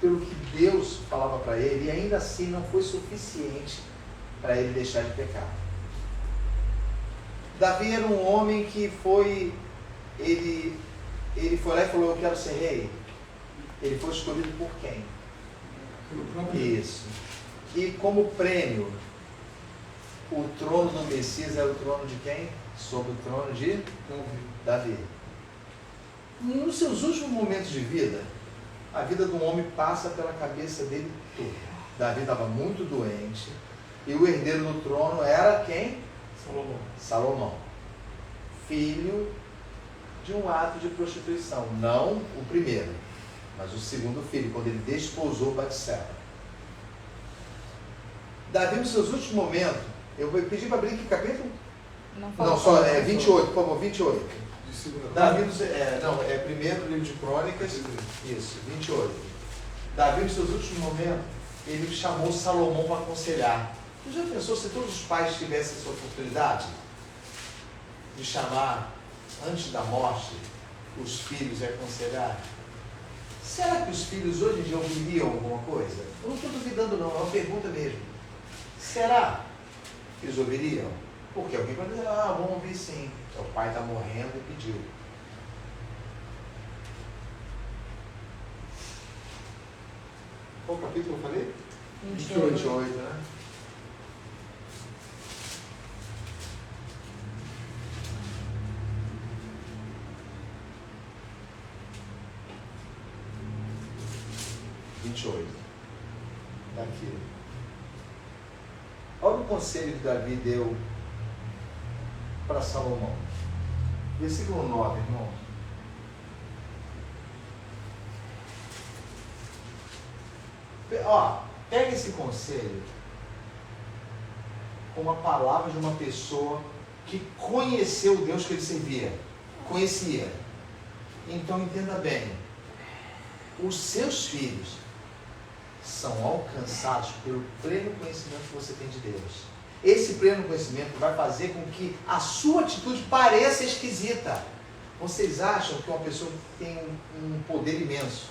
pelo que Deus falava para ele, e ainda assim não foi suficiente para ele deixar de pecar. Davi era um homem que ele foi lá e falou: eu quero ser rei. Ele foi escolhido por quem? Isso. E como prêmio, o trono do Messias era o trono de quem? Sobre o trono de Davi. Nos seus últimos momentos de vida, a vida do homem passa pela cabeça dele toda. Davi estava muito doente, e o herdeiro do trono era quem? Salomão. Filho de um ato de prostituição. Não o primeiro, mas o segundo filho, quando ele desposou Batseba. Davi, nos seus últimos momentos, eu vou pedir para abrir que capítulo? Não, só 28, por favor, 28. Davi, primeiro livro de Crônicas, isso, 28. Davi, nos seus últimos momentos, ele chamou Salomão para aconselhar. Você já pensou se todos os pais tivessem essa oportunidade de chamar, antes da morte, os filhos e aconselhar? Será que os filhos hoje em dia ouviriam alguma coisa? Eu não estou duvidando não, é uma pergunta mesmo. Será que eles ouviriam? Porque alguém vai dizer: vamos ouvir sim. O pai está morrendo e pediu. Qual capítulo eu falei? 28, né? Daqui. Olha o conselho que Davi deu para Salomão. Versículo 9, irmão. Pega esse conselho com a palavra de uma pessoa que conheceu o Deus que ele servia. Conhecia. Então entenda bem. Os seus filhos são alcançados pelo pleno conhecimento que você tem de Deus. Esse pleno conhecimento vai fazer com que a sua atitude pareça esquisita. Vocês acham que uma pessoa tem um poder imenso,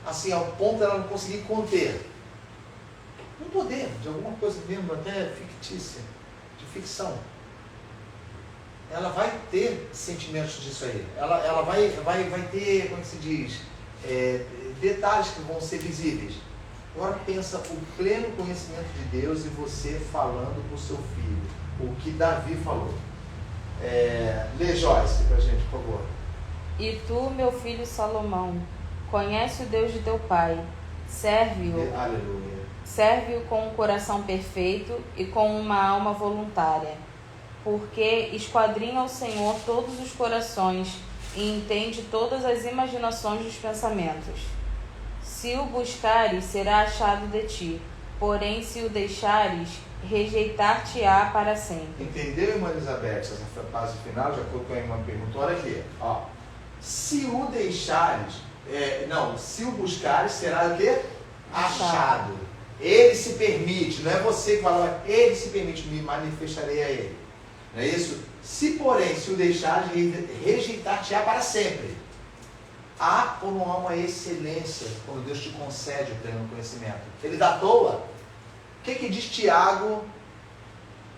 assim, ao ponto de ela não conseguir conter um poder de alguma coisa mesmo, até fictícia, de ficção? Ela vai ter sentimentos disso aí. Ela vai ter, como é que se diz, detalhes que vão ser visíveis. Agora pensa o pleno conhecimento de Deus e você falando para o seu filho o que Davi falou. Lê, Joyce, para a gente, por favor. E tu, meu filho Salomão, conhece o Deus de teu pai, serve-o. Aleluia. Serve-o com um coração perfeito e com uma alma voluntária, porque esquadrinha ao Senhor todos os corações e entende todas as imaginações dos pensamentos. Se o buscares, será achado de ti, porém se o deixares, rejeitar-te-á para sempre. Entendeu, irmã Elizabeth, essa frase final? Já colocou aí uma pergunta, olha aqui. Se o deixares, se o buscares, será o quê? Achado. Ele se permite, não é você que fala, ele se permite, me manifestarei a ele. Não é isso? Se porém, se o deixar de rejeitar-te-á para sempre. Há ou não há uma excelência quando Deus te concede o pleno conhecimento? Ele dá à toa? O que diz Tiago?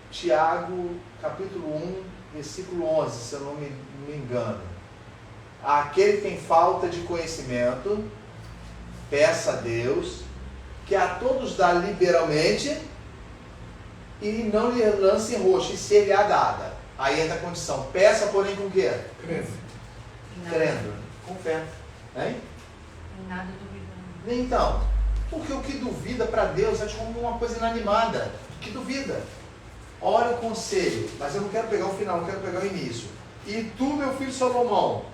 Tiago, capítulo 1, versículo 11, se eu não me engano. Aquele que tem falta de conhecimento, peça a Deus, que a todos dá liberalmente, e não lhe lance em rosto, e ser lhe a dada. Aí entra a condição. Peça, porém, com o quê? Crendo. Com fé. Hein? Nada duvidando. Então, porque o que duvida para Deus é como uma coisa inanimada. Que duvida. Olha o conselho, mas eu não quero pegar o final, eu quero pegar o início. E tu, meu filho Salomão?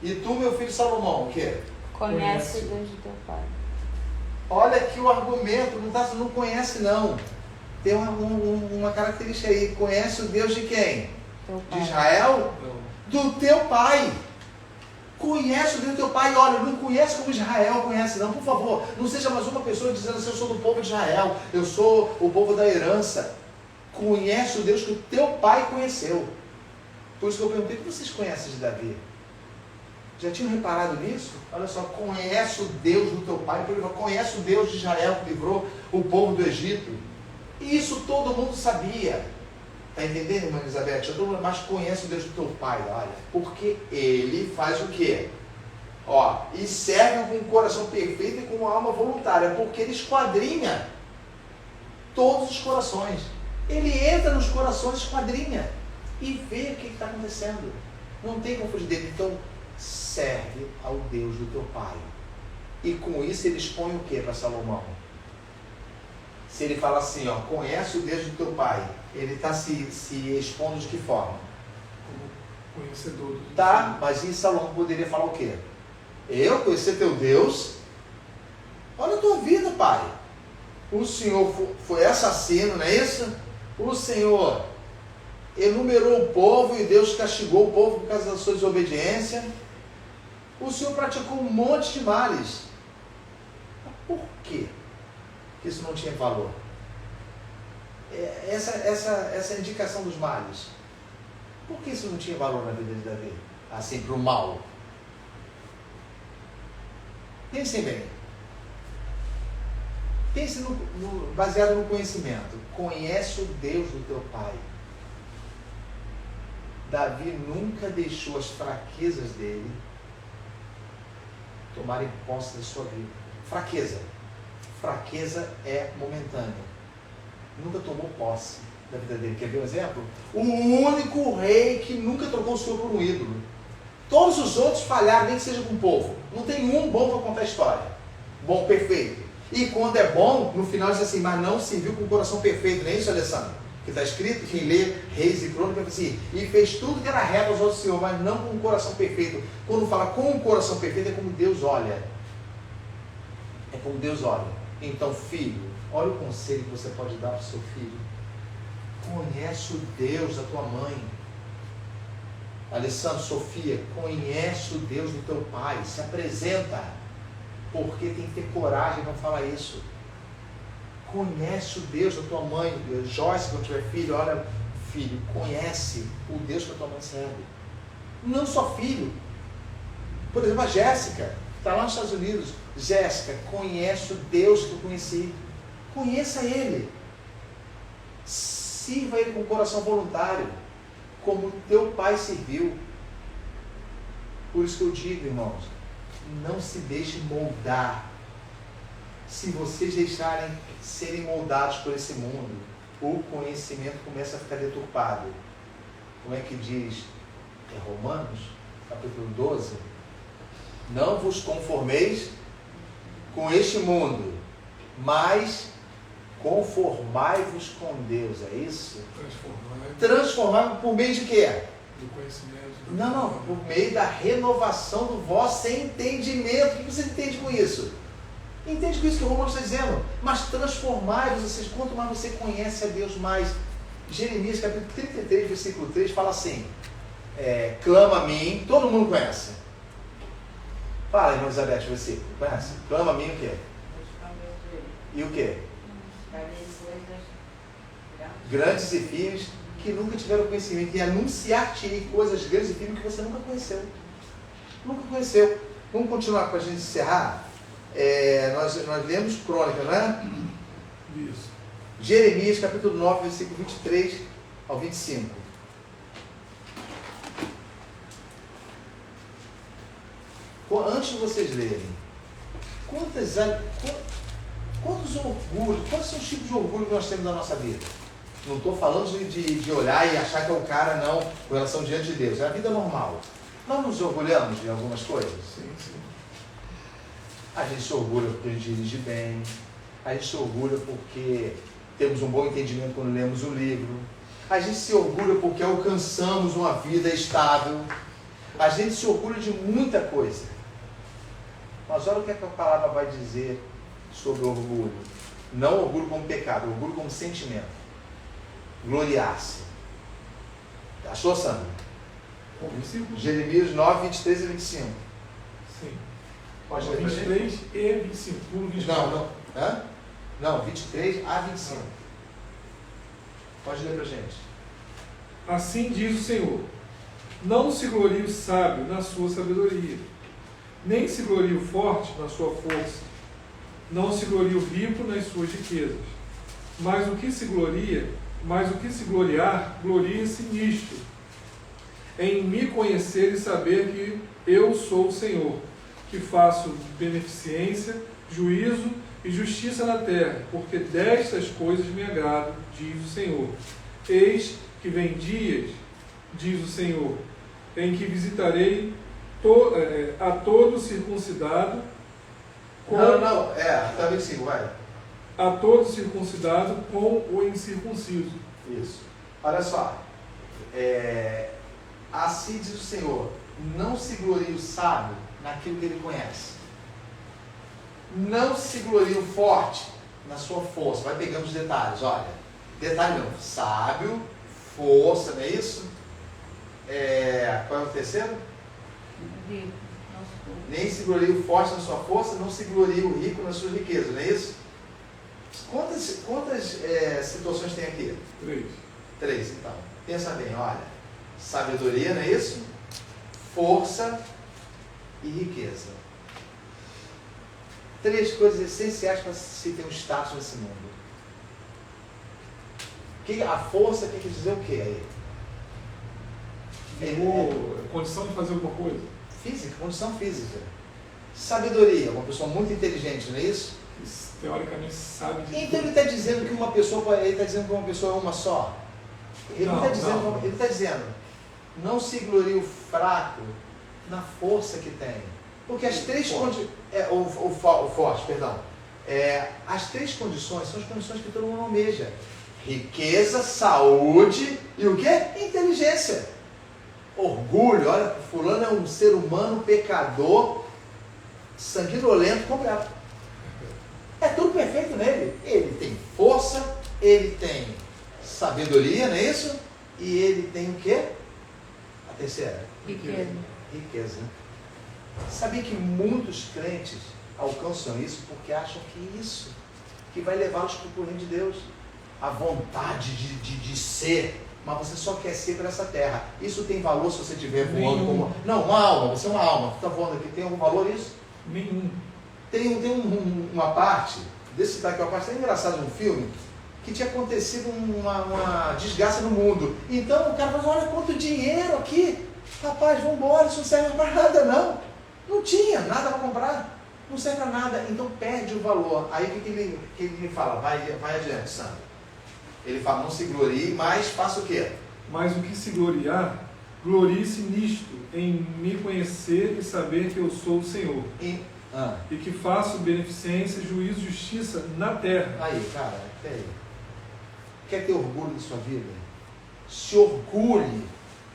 E tu, meu filho Salomão, o quê? Conhece o Deus do teu pai. Olha que o argumento, não conhece não. Tem uma característica aí. Conhece o Deus de quem? De Israel? Não. Do teu pai. Conhece o Deus do teu pai. Olha, não conhece como Israel conhece não. Por favor, não seja mais uma pessoa dizendo assim, eu sou do povo de Israel, eu sou o povo da herança. Conhece o Deus que o teu pai conheceu. Por isso que eu perguntei, o que vocês conhecem de Davi? Já tinham reparado nisso? Olha só, conhece o Deus do teu pai, conhece o Deus de Israel que livrou o povo do Egito. Isso todo mundo sabia. Está entendendo, irmã Elizabeth? Mas conhece o Deus do teu pai, olha. Porque ele faz o quê? Ó, e serve com um coração perfeito e com uma alma voluntária. Porque ele esquadrinha todos os corações. Ele entra nos corações, esquadrinha. E vê o que está acontecendo. Não tem como fugir dele. Então, serve ao Deus do teu pai. E com isso ele expõe o que para Salomão? Se ele fala assim, ó, conhece o Deus do teu pai, ele está se expondo de que forma? Como conhecedor do Tá, mas e Salomão poderia falar o quê? Eu conhecer teu Deus? Olha a tua vida, pai. O Senhor foi assassino, não é isso? O Senhor enumerou o povo e Deus castigou o povo por causa da sua desobediência. O Senhor praticou um monte de males. Mas por quê que isso não tinha valor? Essa indicação dos males. Por que isso não tinha valor na vida de Davi? Assim, para o mal. Pensem bem. Pense baseado no conhecimento. Conhece o Deus do teu pai. Davi nunca deixou as fraquezas dele tomarem posse da sua vida. Fraqueza. Fraqueza é momentânea. Nunca tomou posse da vida dele. Quer ver um exemplo? O único rei que nunca trocou o Senhor por um ídolo. Todos os outros falharam, nem que seja com o povo. Não tem um bom para contar a história. Bom, perfeito. E quando é bom, no final diz assim, mas não serviu com o coração perfeito. Nem isso, Alessandro? Que está escrito, quem lê Reis e Crônicas, assim, e fez tudo que era reto aos olhos do Senhor, mas não com o coração perfeito. Quando fala com o coração perfeito, é como Deus olha. É como Deus olha. Então, filho, olha o conselho que você pode dar para o seu filho. Conhece o Deus da tua mãe. Alessandro, Sofia, conhece o Deus do teu pai. Se apresenta. Porque tem que ter coragem para falar isso. Conhece o Deus da tua mãe. Joyce, quando tiver filho, olha, filho, conhece o Deus que a tua mãe serve. Não só filho. Por exemplo, a Jéssica, está lá nos Estados Unidos. Jéssica, conhece o Deus que eu conheci. Conheça Ele. Sirva Ele com o coração voluntário, como o teu pai serviu. Por isso que eu digo, irmãos, não se deixe moldar. Se vocês deixarem serem moldados por esse mundo, o conhecimento começa a ficar deturpado. Como é que diz? É Romanos, capítulo 12. Não vos conformeis com este mundo, mas conformai-vos com Deus. É isso? Transformai por meio de quê? Do conhecimento. Não, por meio da renovação do vosso entendimento. O que você entende com isso? Entende com isso que o Romanos está dizendo? Mas transformai-vos, ou seja, quanto mais você conhece a Deus, mais. Jeremias, capítulo 33, versículo 3, fala assim, clama a mim, todo mundo conhece. Fala, irmã Elizabeth, versículo, conhece? Clama a mim o quê? E o quê? Coisas Grandes e firmes que nunca tiveram conhecimento. E anunciar-te coisas grandes e firmes que você nunca conheceu. Nunca conheceu. Vamos continuar para a gente encerrar? Nós lemos Crônica, não é? Isso. Jeremias, capítulo 9, versículo 23 ao 25. Antes de vocês lerem, quantos orgulhos, quais são os tipos de orgulho que nós temos na nossa vida? Não estou falando de olhar e achar que é o cara, não, com relação diante de Deus. É a vida normal. Nós nos orgulhamos de algumas coisas? Sim, sim. A gente se orgulha porque a gente dirige bem. A gente se orgulha porque temos um bom entendimento quando lemos o livro. A gente se orgulha porque alcançamos uma vida estável. A gente se orgulha de muita coisa. Mas olha o que a palavra vai dizer sobre o orgulho. Não orgulho como pecado, orgulho como sentimento. Gloriar-se. Achou, Sandra? Bom, versículo? Jeremias 9, 23 e 25. Sim. Pode ler pra gente? 23 e 25. Pulo 24. Não. Hã? Não, 23 a 25. Pode ler pra gente. Assim diz o Senhor: não se glorie o sábio na sua sabedoria, nem se glorie o forte na sua força, não se glorie o rico nas suas riquezas, mas o que se gloriar, glorie-se nisto, em me conhecer e saber que eu sou o Senhor, que faço beneficência, juízo e justiça na terra, porque destas coisas me agrado, diz o Senhor. Eis que vem dias, diz o Senhor, em que visitarei a todo circuncidado. Tá 25, vai. A todo circuncidado com o incircunciso. Isso. Olha só. Assim diz o Senhor: não se glorie o sábio naquilo que ele conhece. Não se glorie o forte na sua força. Vai pegando os detalhes, olha. Detalhe não. Sábio, força, não é isso? Qual é o terceiro? Nem se glorie o forte na sua força, não se glorie o rico nas suas riquezas, não é isso? Quantas situações tem aqui? 3, então. Pensa bem, olha. Sabedoria, não é isso? Força e riqueza. 3 coisas essenciais para se ter um status nesse mundo. A força quer dizer o quê aí? Condição de fazer alguma coisa. Física, condição física. Sabedoria, uma pessoa muito inteligente, não é isso? Teoricamente sabe de Então ele está dizendo que uma pessoa é uma só. Ele está dizendo, não se glorie o fraco na força que tem. Porque as 3 condições. O forte, perdão. As 3 condições são as condições que todo mundo almeja. Riqueza, saúde e o quê? Inteligência. Orgulho, olha, fulano é um ser humano pecador, sanguinolento, completo. É tudo perfeito nele. Ele tem força, ele tem sabedoria, não é isso? E ele tem o quê? A terceira? Riqueza. Sabia que muitos crentes alcançam isso porque acham que isso que vai levá-los para o reino de Deus. A vontade de ser. Mas você só quer ser para essa terra. Isso tem valor se você estiver voando como... Não, uma alma, você é uma alma. Você está voando aqui, tem algum valor isso? Nenhum. Tem uma parte, desse daqui, uma parte tão engraçada de um filme, que tinha acontecido uma desgraça no mundo. Então o cara falou, olha quanto dinheiro aqui. Rapaz, vamos embora, isso não serve para nada não. Não tinha nada para comprar. Não serve para nada. Então perde o valor. Aí o que ele fala? Vai adiante, Sandro. Ele fala, não se glorie, mas faça o quê? Mas o que se gloriar, glorie-se nisto, em me conhecer e saber que eu sou o Senhor. E que faço beneficência, juízo e justiça na terra. Aí, cara, peraí. Quer ter orgulho da sua vida? Se orgulhe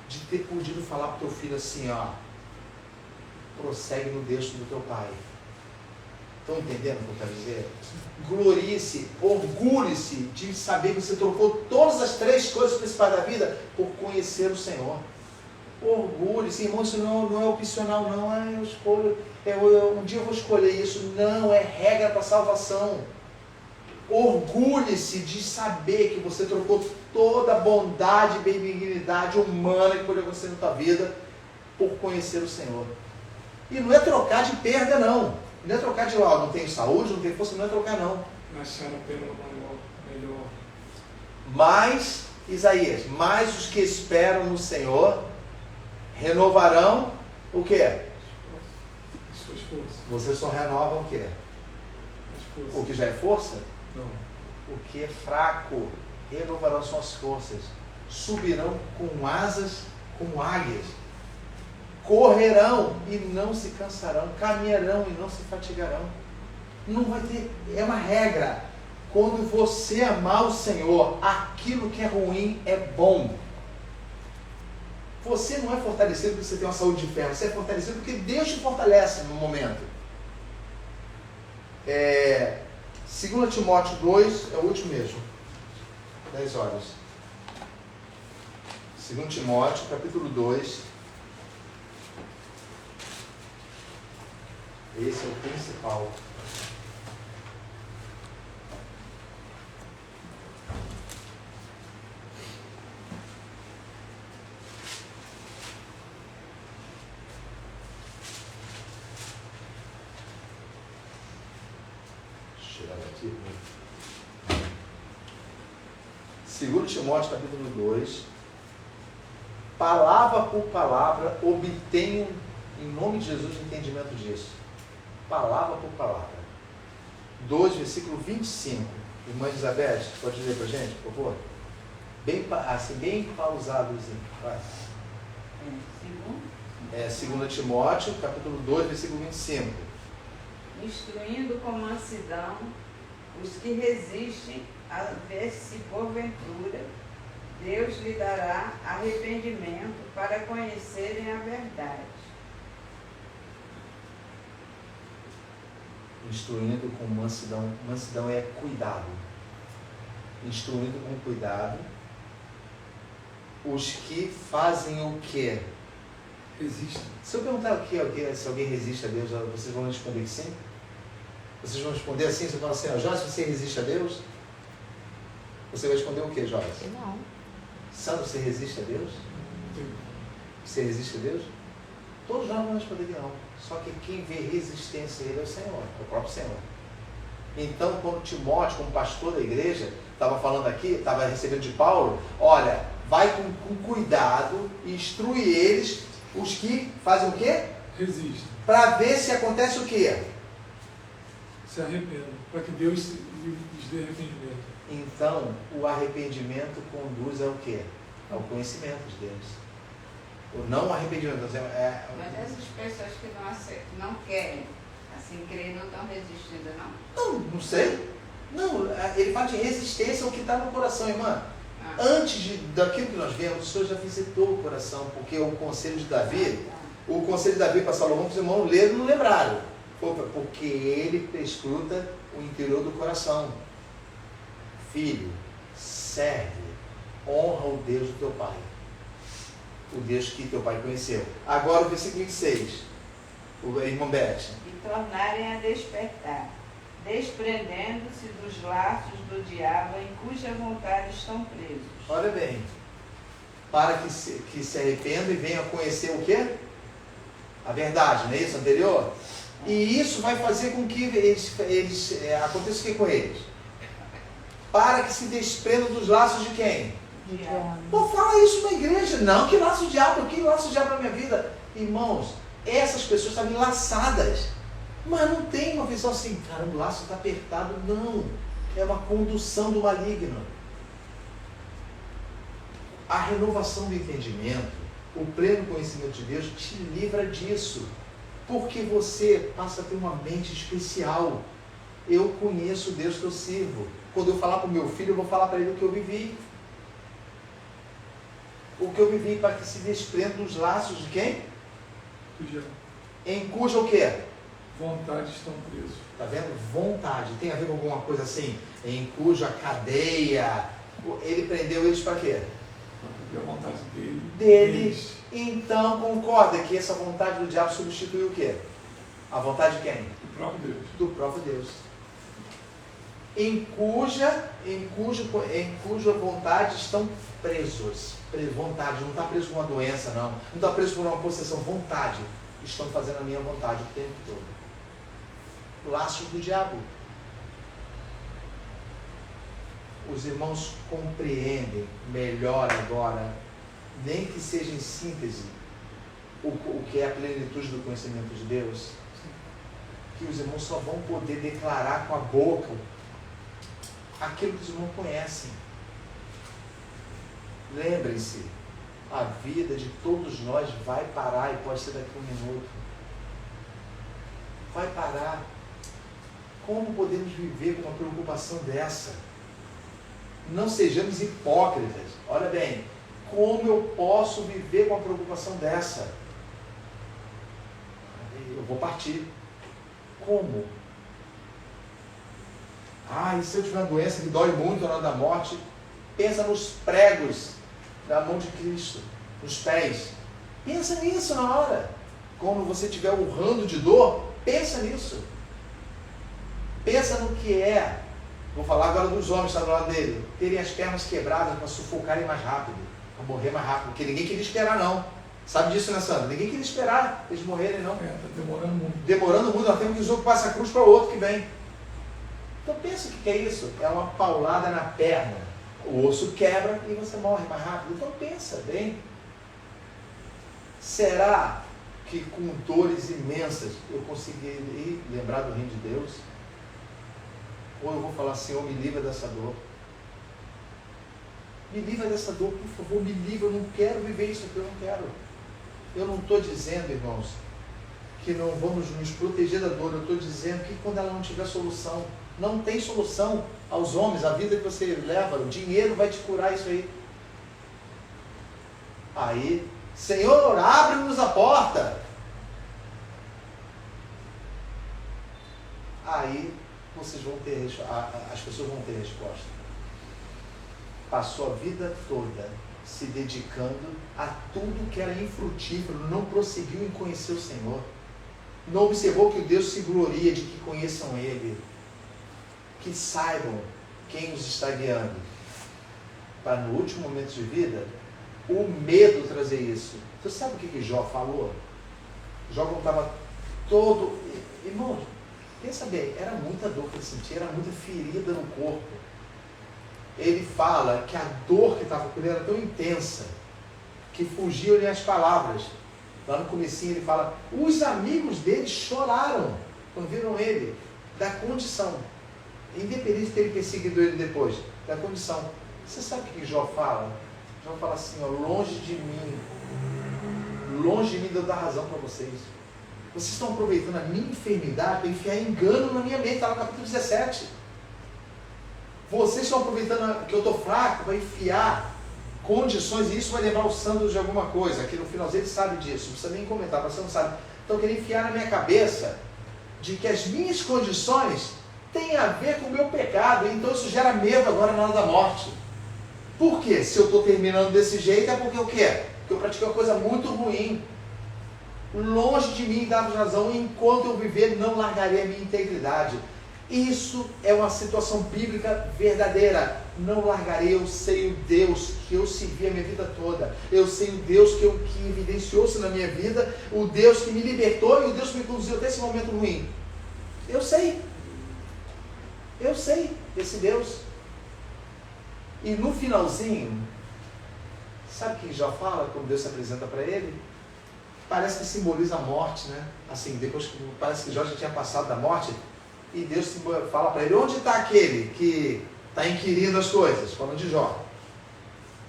de ter podido falar para o teu filho assim, ó. Prossegue no Deus do teu pai. Estão entendendo o que eu quero dizer? Glorie-se, orgulhe-se de saber que você trocou todas as 3 coisas principais da vida por conhecer o Senhor. Orgulhe-se, irmão, isso não é opcional, não. Eu escolho, um dia eu vou escolher isso. Não, é regra para salvação. Orgulhe-se de saber que você trocou toda a bondade e benignidade humana que pode acontecer na tua vida por conhecer o Senhor. E não é trocar de perda, não. Não é trocar de, não tenho saúde, não tenho força, não é trocar, não. Achar apenas melhor. Mas, Isaías, mas os que esperam no Senhor renovarão o quê? As suas forças. Você só renova o quê? As forças. O que já é força? Não. O que é fraco renovarão suas forças. Subirão com asas como águias. Correrão e não se cansarão. Caminharão e não se fatigarão. Não vai ter, é uma regra. Quando você amar o Senhor, aquilo que é ruim é bom. Você não é fortalecido porque você tem uma saúde de ferro. Você é fortalecido porque Deus te fortalece no momento. 2 Timóteo 2, é o último mesmo. 10 horas. 2 Timóteo, capítulo 2. Esse é o principal. Tirar daqui. 2 Timóteo, capítulo 2. Palavra por palavra, obtenham, em nome de Jesus, o entendimento disso. Palavra por palavra. 2, versículo 25. Irmã Elizabeth, pode dizer para a gente, por favor? Bem, assim, bem pausadozinho. Vai. 2 Timóteo, capítulo 2, versículo 25. Instruindo com mansidão os que resistem, a ver se porventura Deus lhe dará arrependimento para conhecerem a verdade. Instruindo com mansidão. Mansidão é cuidado. Instruindo com cuidado os que fazem o quê? Resistem. Se eu perguntar o que, se alguém resiste a Deus, vocês vão responder que sim? Vocês vão responder assim? Você fala assim, Joyce, você resiste a Deus? Você vai responder o que, Joyce? Não. Sandro, você resiste a Deus? Você resiste a Deus? Todos nós vamos responder que não. Só que quem vê resistência a ele é o Senhor, é o próprio Senhor. Então, quando Timóteo, como pastor da igreja, estava falando aqui, estava recebendo de Paulo, olha, vai com cuidado e instrui eles, os que fazem o quê? Resistem. Para ver se acontece o quê? Se arrependam, para que Deus lhes dê arrependimento. Então, o arrependimento conduz ao quê? Ao conhecimento de Deus. O não arrependimento. Mas essas pessoas que não aceitam, não querem, assim, crer, não estão resistindo, não? Não sei. Não, ele fala de resistência ao que está no coração, irmã. Antes daquilo que nós vemos, o Senhor já visitou o coração, porque o conselho de Davi, para Salomão, que os irmãos leram e não lembraram. Porque ele escuta o interior do coração. Filho, serve, honra o Deus do teu pai. O Deus que teu pai conheceu. Agora o versículo 26. O irmão Beth. E tornarem a despertar, desprendendo-se dos laços do diabo em cuja vontade estão presos. Olha bem. Para que se arrependam e venham a conhecer o quê? A verdade, não é isso anterior? E isso vai fazer com que aconteça o que com eles? Para que se desprendam dos laços de quem? Pô, fala isso na igreja. Não, que laço de diabo, que laço de diabo na minha vida. Irmãos, essas pessoas estavam enlaçadas. Mas não tem uma visão assim, cara, o laço está apertado. Não, é uma condução do maligno. A renovação do entendimento, o pleno conhecimento de Deus te livra disso. Porque você passa a ter uma mente especial. Eu conheço o Deus que eu sirvo. Quando eu falar para o meu filho, eu vou falar para ele o que eu vivi. O que eu vivi para que se desprenda dos laços de quem? Em cuja o quê? Vontade estão presos. Está vendo? Vontade. Tem a ver com alguma coisa assim? Em cuja cadeia. Ele prendeu eles para quê? E a vontade dele. Deles. Então concorda que essa vontade do diabo substituiu o quê? A vontade de quem? Do próprio Deus. Do próprio Deus. em cuja vontade estão presos. Vontade, não está preso com uma doença, não está preso por uma possessão, vontade. Estão fazendo a minha vontade o tempo todo. Laços do diabo. Os irmãos compreendem melhor agora, nem que seja em síntese, o que é a plenitude do conhecimento de Deus, que os irmãos só vão poder declarar com a boca aquilo que os irmãos conhecem. Lembrem-se, a vida de todos nós vai parar, e pode ser daqui a um minuto. Vai parar. Como podemos viver com uma preocupação dessa? Não sejamos hipócritas. Olha bem, como eu posso viver com uma preocupação dessa? Eu vou partir. Como? E se eu tiver uma doença que dói muito na hora da morte? Pensa nos pregos da mão de Cristo, nos pés. Pensa nisso na hora. Quando você estiver urrando de dor, pensa nisso. Pensa no que é. Vou falar agora dos homens que estão do lado dele. Terem as pernas quebradas para sufocarem mais rápido, para morrer mais rápido. Porque ninguém queria esperar, não. Sabe disso, né, Sandra? Ninguém queria esperar eles morrerem, não. Está demorando muito. Demorando muito, nós temos que um passa a cruz para o outro que vem. Então pensa o que é isso. É uma paulada na perna. O osso quebra e você morre mais rápido. Então pensa bem. Será que com dores imensas eu conseguirei lembrar do reino de Deus? Ou eu vou falar, Senhor, me livra dessa dor. Me livra dessa dor, por favor, me livra. Eu não quero viver isso aqui, eu não quero. Eu não estou dizendo, irmãos, que não vamos nos proteger da dor. Eu estou dizendo que quando ela não tiver solução, não tem solução aos homens, a vida que você leva, o dinheiro vai te curar isso aí. Aí, Senhor, abre-nos a porta. Aí, vocês vão ter, as pessoas vão ter resposta. Passou a vida toda se dedicando a tudo que era infrutífero, não prosseguiu em conhecer o Senhor. Não observou que o Deus se gloria de que conheçam Ele. Que saibam quem os está guiando. Para no último momento de vida, o medo trazer isso. Você sabe o que Jó falou? Jó estava todo... Irmão, pensa bem, era muita dor que ele sentia, era muita ferida no corpo. Ele fala que a dor que estava com ele era tão intensa que fugiam-lhe as palavras. Lá no comecinho ele fala, os amigos dele choraram quando viram ele, da condição, independente de terem perseguido ele depois, da condição. Você sabe o que Jó fala? Jó fala assim, longe de mim de eu dar razão para vocês. Vocês estão aproveitando a minha enfermidade para enfiar engano na minha mente, está no capítulo 17. Vocês estão aproveitando que eu estou fraco para enfiar condições, e isso vai levar o Sandro de alguma coisa. Aqui no finalzinho ele sabe disso, não precisa nem comentar, você não sabe. Então querendo enfiar na minha cabeça de que as minhas condições têm a ver com o meu pecado, então isso gera medo agora na hora da morte. Por quê? Se eu estou terminando desse jeito, é porque eu quero. Porque eu pratiquei uma coisa muito ruim. Longe de mim dar razão, enquanto eu viver, não largarei a minha integridade. Isso é uma situação bíblica verdadeira. Não largarei, eu sei o Deus que eu servi a minha vida toda. Eu sei o Deus que evidenciou-se na minha vida, o Deus que me libertou e o Deus que me conduziu até esse momento ruim. Eu sei esse Deus. E no finalzinho, sabe o que Jó fala quando Deus se apresenta para ele? Parece que simboliza a morte, né? Assim, depois que parece que Jó já tinha passado da morte, e Deus fala para ele, onde está aquele que está inquirindo as coisas? Falando de Jó.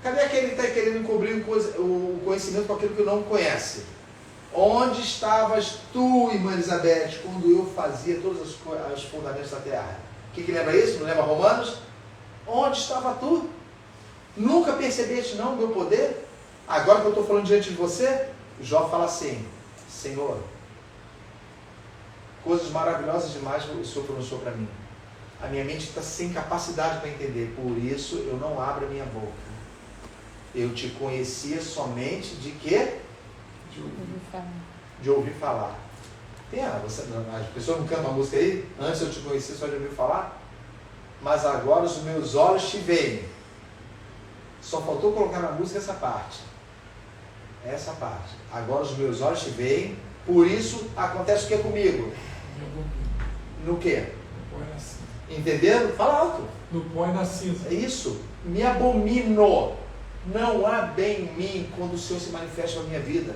Cadê aquele que está querendo encobrir o conhecimento com aquilo que não conhece? Onde estavas tu, irmã Elizabeth, quando eu fazia todos os fundamentos da terra? O que lembra isso? Não lembra Romanos? Onde estava tu? Nunca percebeste não o meu poder? Agora que eu estou falando diante de você, Jó fala assim, Senhor, coisas maravilhosas demais o Senhor pronunciou para mim. A minha mente está sem capacidade para entender, por isso eu não abro a minha boca. Eu te conhecia somente de quê? De ouvir falar. As pessoas não cantam uma música aí? Antes eu te conhecia só de ouvir falar? mas agora os meus olhos te veem. Só faltou colocar na música essa parte. Essa parte. Agora os meus olhos te veem, por isso acontece o que comigo? No quê? No pó e na cinza. Entendendo? Fala alto. No pó e na cinza. É isso. Me abomino. Não há bem em mim quando o Senhor se manifesta na minha vida.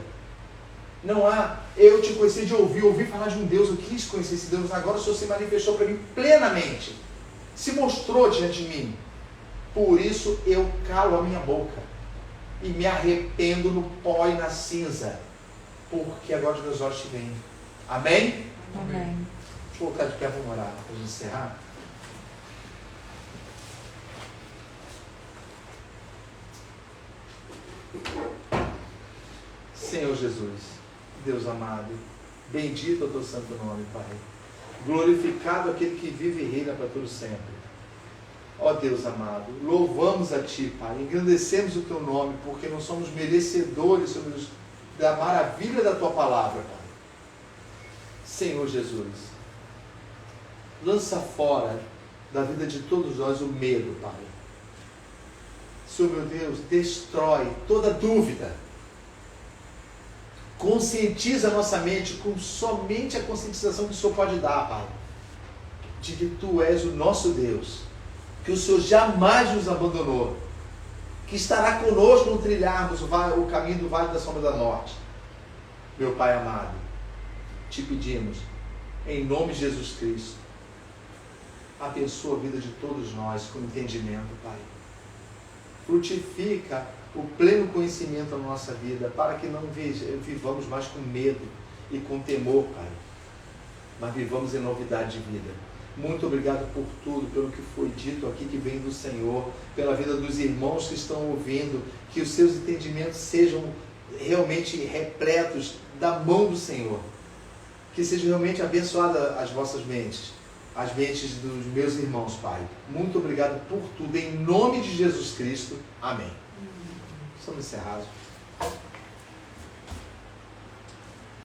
Não há, eu te conheci de ouvi falar de um Deus, eu quis conhecer esse Deus, agora o Senhor se manifestou para mim plenamente, se mostrou diante de mim. Por isso eu calo a minha boca e me arrependo no pó e na cinza, porque agora os meus olhos te veem. Amém? Amém. Deixa eu colocar de pé, vamos orar para a gente encerrar. Senhor Jesus, Deus amado, bendito é o teu santo nome, Pai. Glorificado aquele que vive e reina para todo sempre. Ó Deus amado, louvamos a Ti, Pai, engrandecemos o Teu nome, porque não somos merecedores, Senhor Deus, da maravilha da Tua palavra, Pai. Senhor Jesus, lança fora da vida de todos nós o medo, Pai. Senhor meu Deus, destrói toda dúvida. Conscientiza a nossa mente com somente a conscientização que o Senhor pode dar, Pai, de que Tu és o nosso Deus, que o Senhor jamais nos abandonou, que estará conosco no trilharmos o caminho do Vale da Sombra da Morte. Meu Pai amado, te pedimos, em nome de Jesus Cristo, abençoa a vida de todos nós com entendimento, Pai. Frutifica o pleno conhecimento na nossa vida, para que não vivamos mais com medo e com temor, Pai, mas vivamos em novidade de vida. Muito obrigado por tudo, pelo que foi dito aqui, que vem do Senhor, pela vida dos irmãos que estão ouvindo, que os seus entendimentos sejam realmente repletos da mão do Senhor, que sejam realmente abençoadas as vossas mentes, as mentes dos meus irmãos, Pai. Muito obrigado por tudo, em nome de Jesus Cristo. Amém. Estamos encerrados.